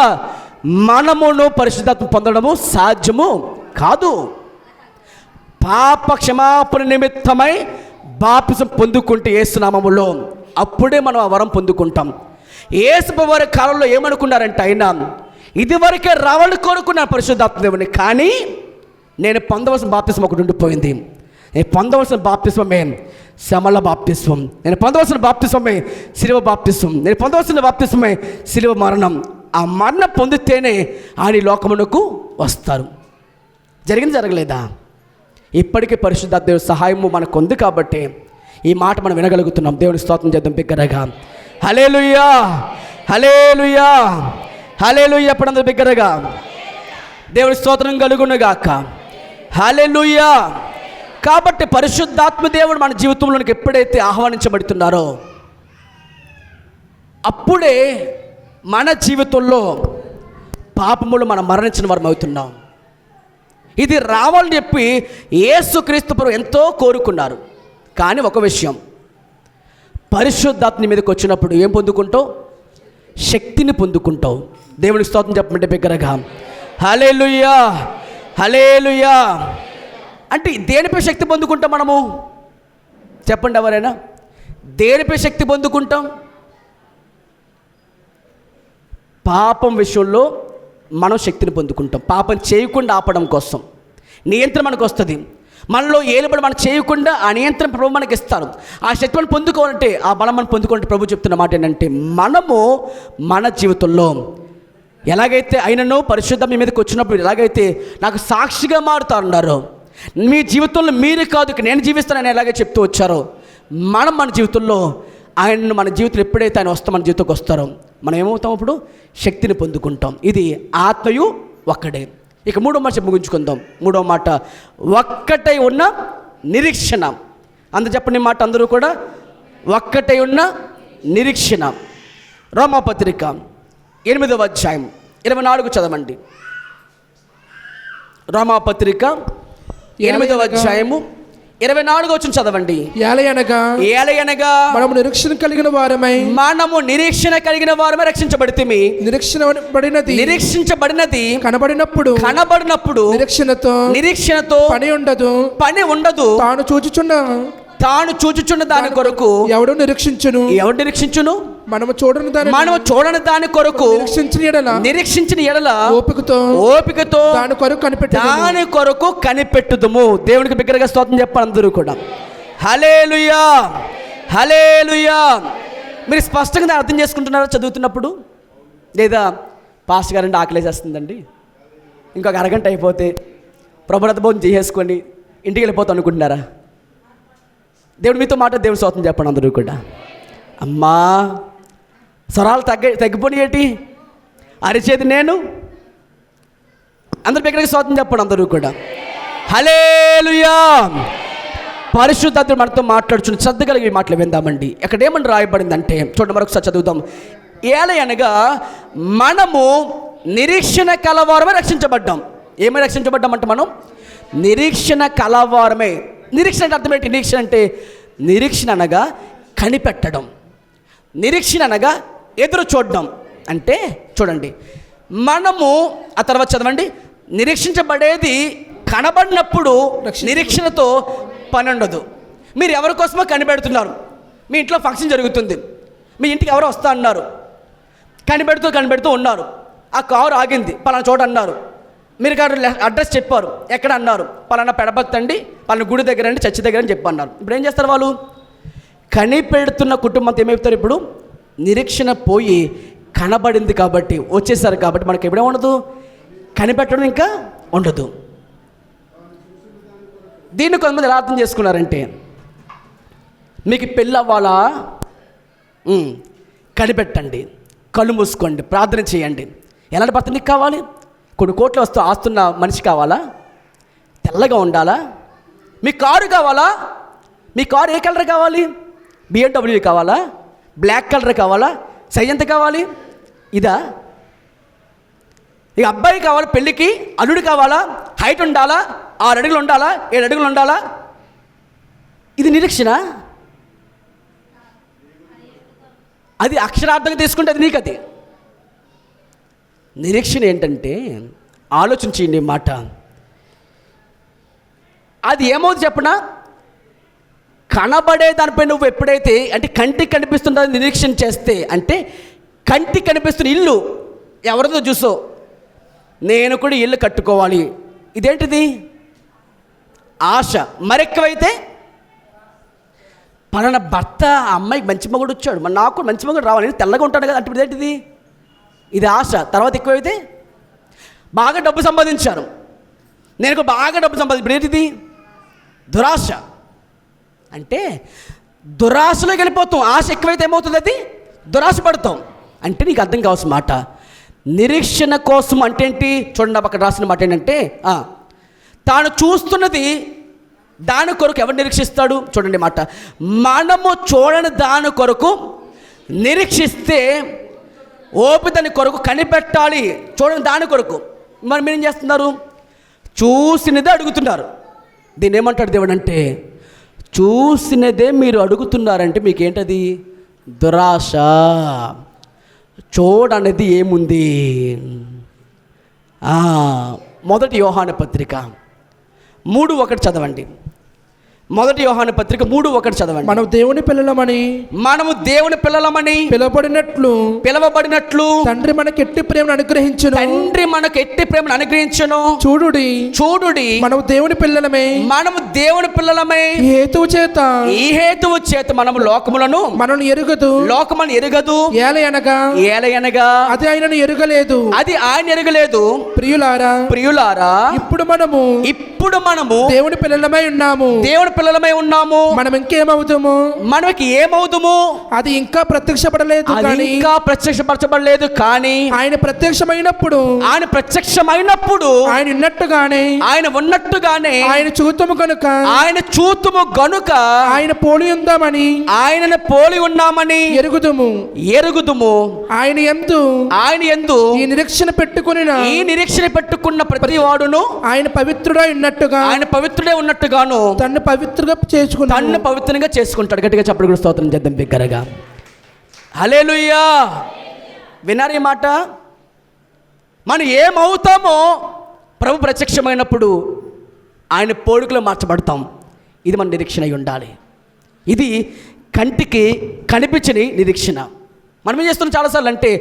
మనమును పరిశుద్ధాత్మ పొందడము సాధ్యము కాదు. పాప క్షమాపణ నిమిత్తమై బాప్తిసం పొందుకుంటే యేసు నామములో అప్పుడే మనం ఆ వరం పొందుకుంటాం. యేసు వారి కాలంలో ఏమనుకున్నారంటే, ఆయన ఇదివరకే రావాలని కోరుకున్నాను పరిశుద్ధాత్మ దేవుని, కానీ నేను పొందవలసిన బాప్తిసం ఒకటి ఉండిపోయింది. నేను పొందవలసిన బాప్తిస్మమే శ్రమల బాప్తిస్మం. నేను పొందవలసిన బాప్తిస్మమే శిలువ బాప్తిస్మం. నేను పొందవలసిన బాప్తిస్మమే శిలువ మరణం. ఆ మరణం పొందితేనే ఆయన లోకమునకు వస్తారు. జరిగింది జరగలేదా? ఇప్పటికీ పరిశుద్ధాత్మ దేవుడి సహాయము మనకు ఉంది కాబట్టి ఈ మాట మనం వినగలుగుతున్నాం. దేవుని స్తోత్రం చేద్దాం బిగ్గరగా. హల్లెలూయా, హల్లెలూయా, హల్లెలూయా. ఎప్పుడందరూ బిగ్గరగా దేవుని స్తోత్రం కలుగునుగాక. హల్లెలూయా. కాబట్టి పరిశుద్ధాత్మ దేవుడు మన జీవితంలోనికి ఎప్పుడైతే ఆహ్వానించబడుతున్నారో అప్పుడే మన జీవితంలో పాపములు మనం మరణించిన వారం అవుతున్నాం. ఇది రావాలని చెప్పి యేసుక్రీస్తు ప్రభువు ఎంతో కోరుకున్నారు. కానీ ఒక విషయం, పరిశుద్ధాత్మ మీదకి వచ్చినప్పుడు ఏం పొందుకుంటావు? శక్తిని పొందుకుంటావు. దేవునికి స్తోత్రం చెప్పమంటే బిగ్గరగా హల్లెలూయా, హల్లెలూయా. అంటే దేనిపై శక్తి పొందుకుంటాం మనము? చెప్పండి ఎవరైనా, దేనిపై శక్తి పొందుకుంటాం? పాపం విషయంలో మనం శక్తిని పొందుకుంటాం. పాపం చేయకుండా ఆపడం కోసం నియంత్రణ మనకు వస్తుంది. మనలో ఏలుబడి మనం చేయకుండా ఆ నియంత్రణ ప్రభు మనకి ఇస్తారు. ఆ శక్తి మనం పొందుకోవాలంటే, ఆ బలం మనం పొందుకోవాలంటే ప్రభు చెప్తున్న మాట ఏంటంటే, మనము మన జీవితంలో ఎలాగైతే ఆయనను పరిశుద్ధం మీ మీదకి వచ్చినప్పుడు ఎలాగైతే నాకు సాక్షిగా మారుతారన్నారో, మీ జీవితంలో మీరు కాదు ఇక నేను జీవిస్తానని ఎలాగే చెప్తూ వచ్చారో, మనం మన జీవితంలో ఆయనను మన జీవితంలో ఎప్పుడైతే ఆయన వస్తాం మన జీవితంలోకి వస్తారో మనం ఏమవుతాం? అప్పుడు శక్తిని పొందుకుంటాం. ఇది ఆత్మయు ఒక్కడే. ఇక మూడో మాట ముగించుకుందాం. మూడో మాట, ఒక్కటై ఉన్న నిరీక్షణ. అందరూ చెప్పండి మాట అందరూ కూడా, ఒక్కటై ఉన్న నిరీక్షణ. రోమాపత్రిక 8వ అధ్యాయం 24 చదవండి. రోమాపత్రిక 8వ అధ్యాయము 24 వచ్చిన చదవండి. ఏలయనగా మనము నిరీక్షణ కలిగిన వారమై రక్షించబడితిమి. నిరీక్షించబడినది కనబడినప్పుడు నిరీక్షణతో పని ఉండదు. తాను చూచుచున్న దాని కొరకు ఎవడు నిరీక్షించును? మనము చూడని దాని కొరకు నిరీక్షించిన ఎడల ఓపికతో దాని కొరకు కనిపెట్టుదుము. దేవునికి బిగ్గరగా స్తోత్రం చెప్పాలి అందరూ కూడా. హల్లెలూయా, హల్లెలూయా. మీరు స్పష్టంగా అర్థం చేసుకుంటున్నారా చదువుతున్నప్పుడు? లేదా పాస్టర్ గారంటే ఆకలేసేస్తుందండి, ఇంకొక అరగంట అయిపోతే ప్రభుత్వ భోజనం చేసేసుకొని ఇంటికి వెళ్ళిపోతాం అనుకుంటున్నారా? దేవుడు మీతో మాట, దేవుడు స్తోత్రం చెప్పండి అందరూ కూడా. అమ్మా స్వరాలు తగ్గిపోయినటి, అరిచేది నేను. అందరి దగ్గరికి స్తోత్రం చెప్పండి అందరూ కూడా. హల్లెలూయా. పరిశుద్ధాత్ముడు మనతో మాట్లాడుచున్న శ్రద్ధ కలిగి మాటలు విందామండి. ఎక్కడ ఏమని రాయబడిందంటే చూడండి, మరొకసారి చదువుదాం. ఏలయనగా మనము నిరీక్షణ కలవారమే రక్షించబడ్డాం. ఏమై రక్షించబడ్డామంటే మనం నిరీక్షణ కలవారమే. నిరీక్షణ అంటే అర్థం ఏంటి? నిరీక్షణ అంటే, నిరీక్షణ అనగా కనిపెట్టడం, నిరీక్షణ అనగా ఎదురు చూడడం. అంటే చూడండి, మనము ఆ తర్వాత చదవండి, నిరీక్షించబడేది కనబడినప్పుడు నిరీక్షణతో పని ఉండదు. మీరు ఎవరి కోసమో కనిపెడుతున్నారు. మీ ఇంట్లో ఫంక్షన్ జరుగుతుంది, మీ ఇంటికి ఎవరో వస్తా అన్నారు, కనిపెడుతూ ఉన్నారు. ఆ కారు ఆగింది, పలానా చోట అన్నారు. మీరు గారు అడ్రస్ చెప్పారు, ఎక్కడ అన్నారు? పలానా పెడబక్తి అండి, పలానా గుడి దగ్గర అండి, చర్చి దగ్గర అని చెప్పన్నారు. ఇప్పుడు ఏం చేస్తారు వాళ్ళు? కనిపెడుతున్న కుటుంబంతో ఏమవుతారు? ఇప్పుడు నిరీక్షణ పోయి కనబడింది కాబట్టి, వచ్చేసారు కాబట్టి మనకి ఎప్పుడే ఉండదు, కనిపెట్టడం ఇంకా ఉండదు. దీన్ని కొంతమంది ఎలా అర్థం చేసుకున్నారంటే, మీకు పెళ్ళి అవ్వాలా? కనిపెట్టండి, కళ్ళు మూసుకోండి, ప్రార్థన చేయండి. ఎలాంటి భర్త నీకు కావాలి? కొన్ని కోట్లు వస్తూ ఆస్తున్న మనిషి కావాలా? తెల్లగా ఉండాలా? మీ కారు కావాలా? మీ కారు ఏ కలర్ కావాలి? BMW కావాలా? బ్లాక్ కలర్ కావాలా? సైజ్ ఎంత కావాలి? ఇదా? ఇక అబ్బాయి కావాలి పెళ్ళికి, అల్లుడు కావాలా? హైట్ ఉండాలా? 6 అడుగులు ఉండాలా? 7 అడుగులు ఉండాలా? ఇది నిరీక్షణ. అది అక్షరార్థంగా తీసుకుంటే అది నీకు అది నిరీక్షణ. ఏంటంటే ఆలోచించండి మాట, అది ఏమవుతుంది చెప్పనా? కనబడే దానిపై నువ్వు ఎప్పుడైతే, అంటే కంటికి కనిపిస్తుందో నిరీక్షణ చేస్తే, అంటే కంటికి కనిపిస్తున్న ఇల్లు ఎవరిదో చూసో నేను కూడా ఇల్లు కట్టుకోవాలి, ఇదేంటిది? ఆశ. మరెక్కువైతే పలానా భర్త అమ్మాయికి మంచి మగుడు వచ్చాడు, మరి నాకు మంచి మగుడు రావాలి, నేను తెల్లగా ఉంటాను కదా, అంటే ఇదేంటిది? ఇది ఆశ. తర్వాత ఎక్కువైతే బాగా డబ్బు సంపాదించారు, నేను బాగా డబ్బు సంపాదించి, ఏంటిది? దురాశ. అంటే దురాశలోకి వెళ్ళిపోతాం. ఆశ ఎక్కువైతే ఏమవుతుంది? అది దురాశ పడతాం. అంటే నీకు అర్థం కావాల్సిన మాట, నిరీక్షణ కోసం అంటే ఏంటి? చూడండి, అక్కడ రాసిన మాట ఏంటంటే, తాను చూస్తున్నది దాని కొరకు ఎవరు నిరీక్షిస్తాడు? చూడండి మాట, మనము చూడని దాని కొరకు నిరీక్షిస్తే ఓపికని కొరకు కనిపెట్టాలి. చూడండి దాని కొరకు. మరి మీరేం చేస్తున్నారు? చూసినదే అడుగుతున్నారు. దీన్ని ఏమంటాడు దేవుడు అంటే, చూసినదే మీరు అడుగుతున్నారంటే మీకేంటది? దురాశ. చూడనేది ఏముంది? మొదటి యోహాను పత్రిక 3:1 చదవండి. మొదటి యోహాను పత్రిక 3:1 చదవండి. మనము దేవుని పిల్లలమని పిలవబడినట్లు తండ్రి మనకి ఎట్టి ప్రేమను అనుగ్రహించును. చూడుడి మనము దేవుని పిల్లలమే. ఈ హేతువు చేత మనము మనల్ని ఎరుగదు. ఏలయనగా అది ఆయనను ఎరుగలేదు. ప్రియులారా ఇప్పుడు మనము దేవుని పిల్లలమై ఉన్నాము. మనం మనకి ఏమవుతాము? అది ఇంకా ప్రత్యక్షపరచబడలేదు కానీ ఆయన ప్రత్యక్షమైనప్పుడు ఆయన ఉన్నట్టుగానే ఆయన చూతుము గనుక ఆయన పోలి ఉన్నామని ఎరుగుదుము. ఆయన యందు ఈ నిరీక్షణ పెట్టుకున్న ప్రతి వాడును ఆయన పవిత్రుడై ఉన్నట్టుగాను తన్ను పవిత్రంగా చేసుకుంటాడు. గట్టిగా చప్పట్లు స్తోత్రం చేద్దాం బిగ్గరగా. హల్లెలూయా. విన్నారా ఈ మాట? మనం ఏమవుతామో ప్రభు ప్రత్యక్షమైనప్పుడు ఆయన పోలికలో మార్చబడతాం. ఇది మన నిరీక్షణ అయి ఉండాలి. ఇది కంటికి కనిపించని నిరీక్షణ. మనం ఏం చేస్తున్నాం చాలాసార్లు అంటే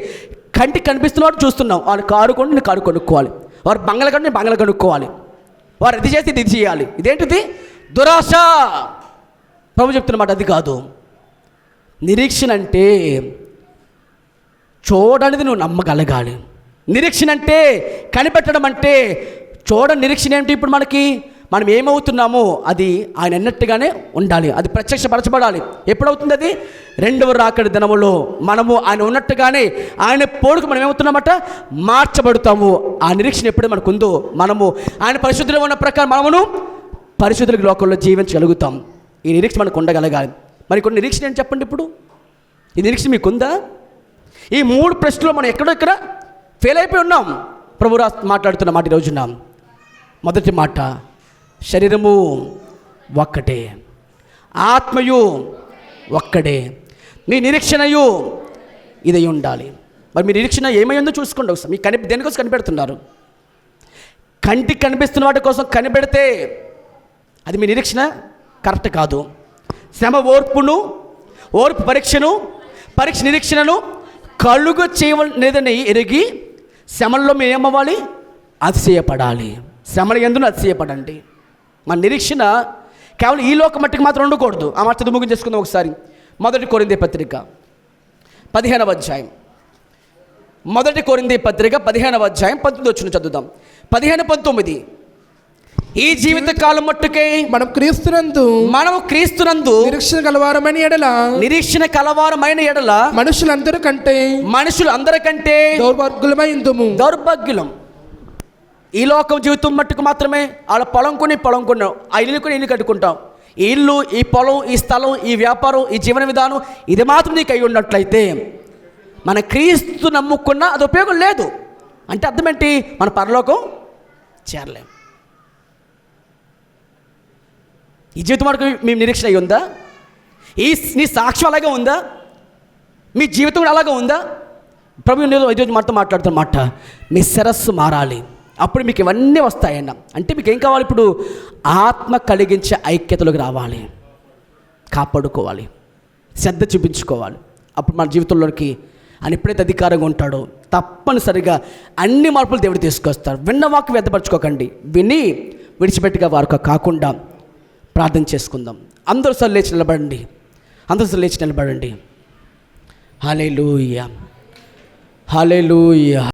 కంటికి కనిపిస్తున్నవాడు చూస్తున్నాం. వాళ్ళు కారు కొంటే నేను కారు కొనుక్కోవాలి, వారు బంగ్లా కంటే నేను బంగ్లా కొనుక్కోవాలి, వారు ఇది చేసి ఇది చేయాలి. ఇదేంటిది? దురాశ. ప్రభు చెప్తున్నమాట అది కాదు. నిరీక్షణ అంటే చూడనిది నువ్వు నమ్మగలగాలి. నిరీక్షణ అంటే కనిపెట్టడం అంటే నిరీక్షణ ఏంటి? ఇప్పుడు మనం ఏమవుతున్నామో అది ఆయన అన్నట్టుగానే ఉండాలి. అది ప్రత్యక్షపరచబడాలి. ఎప్పుడవుతుంది అది? రెండవ రాకడ దినములో మనము ఆయన ఉన్నట్టుగానే ఆయన పోడుకు మనం ఏమవుతున్నామట? మార్చబడతాము. ఆ నిరీక్షణ ఎప్పుడైతే మనకు ఉందో మనము ఆయన పరిశుద్ధులు ఉన్న ప్రకారం మనమును పరిశుద్ధుల లోకంలో జీవించగలుగుతాం. ఈ నిరీక్షణ మనకు ఉండగలగాలి. మరి కొన్ని నిరీక్షణ ఏంటి చెప్పండి? ఇప్పుడు ఈ నిరీక్షణ మీకుందా? ఈ 3 ప్రశ్నలు మనం ఎక్కడెక్కడ ఫెయిల్ అయిపోయి ఉన్నాం. ప్రభు మాట్లాడుతున్న మాట ఈరోజున మొదటి మాట, శరీరము ఒక్కటే, ఆత్మయు ఒక్కడే, నీ నిరీక్షణయు ఇదై ఉండాలి. మరి మీ నిరీక్షణ ఏమైందో చూసుకోండి ఒకసారి. మీ దేనికోసం కనిపెడుతున్నారు? కంటికి కనిపిస్తున్న వాటి కోసం కనిపెడితే అది మీ నిరీక్షణ కరెక్ట్ కాదు. శ్రమ ఓర్పు పరీక్ష నిరీక్షణను కలుగు చేయలేదని ఎరిగి శ్రమల్లో మేము ఏమవ్వాలి? అతిశయపడాలి. శ్రమల యందును అతిశయపడండి. మన నిరీక్షణ కేవలం ఈ లోక మట్టికి మాత్రం ఉండకూడదు. ఆ మాట ముగింపు చేసుకుందాం ఒకసారి. మొదటి కొరింథీ పత్రిక 15వ అధ్యాయం. మొదటి కొరింథీ పత్రిక 15వ అధ్యాయం 19 చదువుదాం. 15-19. ఈ జీవిత కాలం మట్టుకే మనం క్రీస్తునందు నిరీక్షణ కలవారమైన ఎడల మనుషులందరికంటే దౌర్భాగ్యులం. ఈ లోకం జీవితం మట్టుకు మాత్రమే వాళ్ళ పొలం కొన్నాం, ఆ ఇల్లు కొని ఇల్లు కట్టుకుంటాం. ఈ ఇల్లు, ఈ పొలం, ఈ స్థలం, ఈ వ్యాపారం, ఈ జీవన విధానం ఇది మాత్రం నీకు అయి ఉన్నట్లయితే మన క్రీస్తు నమ్ముకున్నా అది ఉపయోగం లేదు. అంటే అర్థం ఏంటి? మన పరలోకం చేరలేం. ఈ జీవితం వరకు మీ నిరీక్షణ అయి ఉందా? నీ సాక్ష్యం అలాగే ఉందా? మీ జీవితం కూడా అలాగే ఉందా? ప్రభు ఈరోజు మనతో మాట్లాడుతున్న మాట, మీ శిరస్సు మారాలి, అప్పుడు మీకు ఇవన్నీ వస్తాయన్న. అంటే మీకు ఏం కావాలి? ఇప్పుడు ఆత్మ కలిగించే ఐక్యతలోకి రావాలి, కాపాడుకోవాలి, శ్రద్ధ చూపించుకోవాలి. అప్పుడు మన జీవితంలోకి ఆయన ఎప్పుడైతే అధికారంగా ఉంటాడో తప్పనిసరిగా అన్ని మార్పులు దేవుడు తీసుకొస్తాడు. విన్న వాక్కు వ్యర్థపరచుకోకండి, విని విడిచిపెట్టుగా వారు కాకుండా ప్రార్థన చేసుకుందాం. అందరూ సార్ లేచి నిలబడండి. హల్లెలూయా.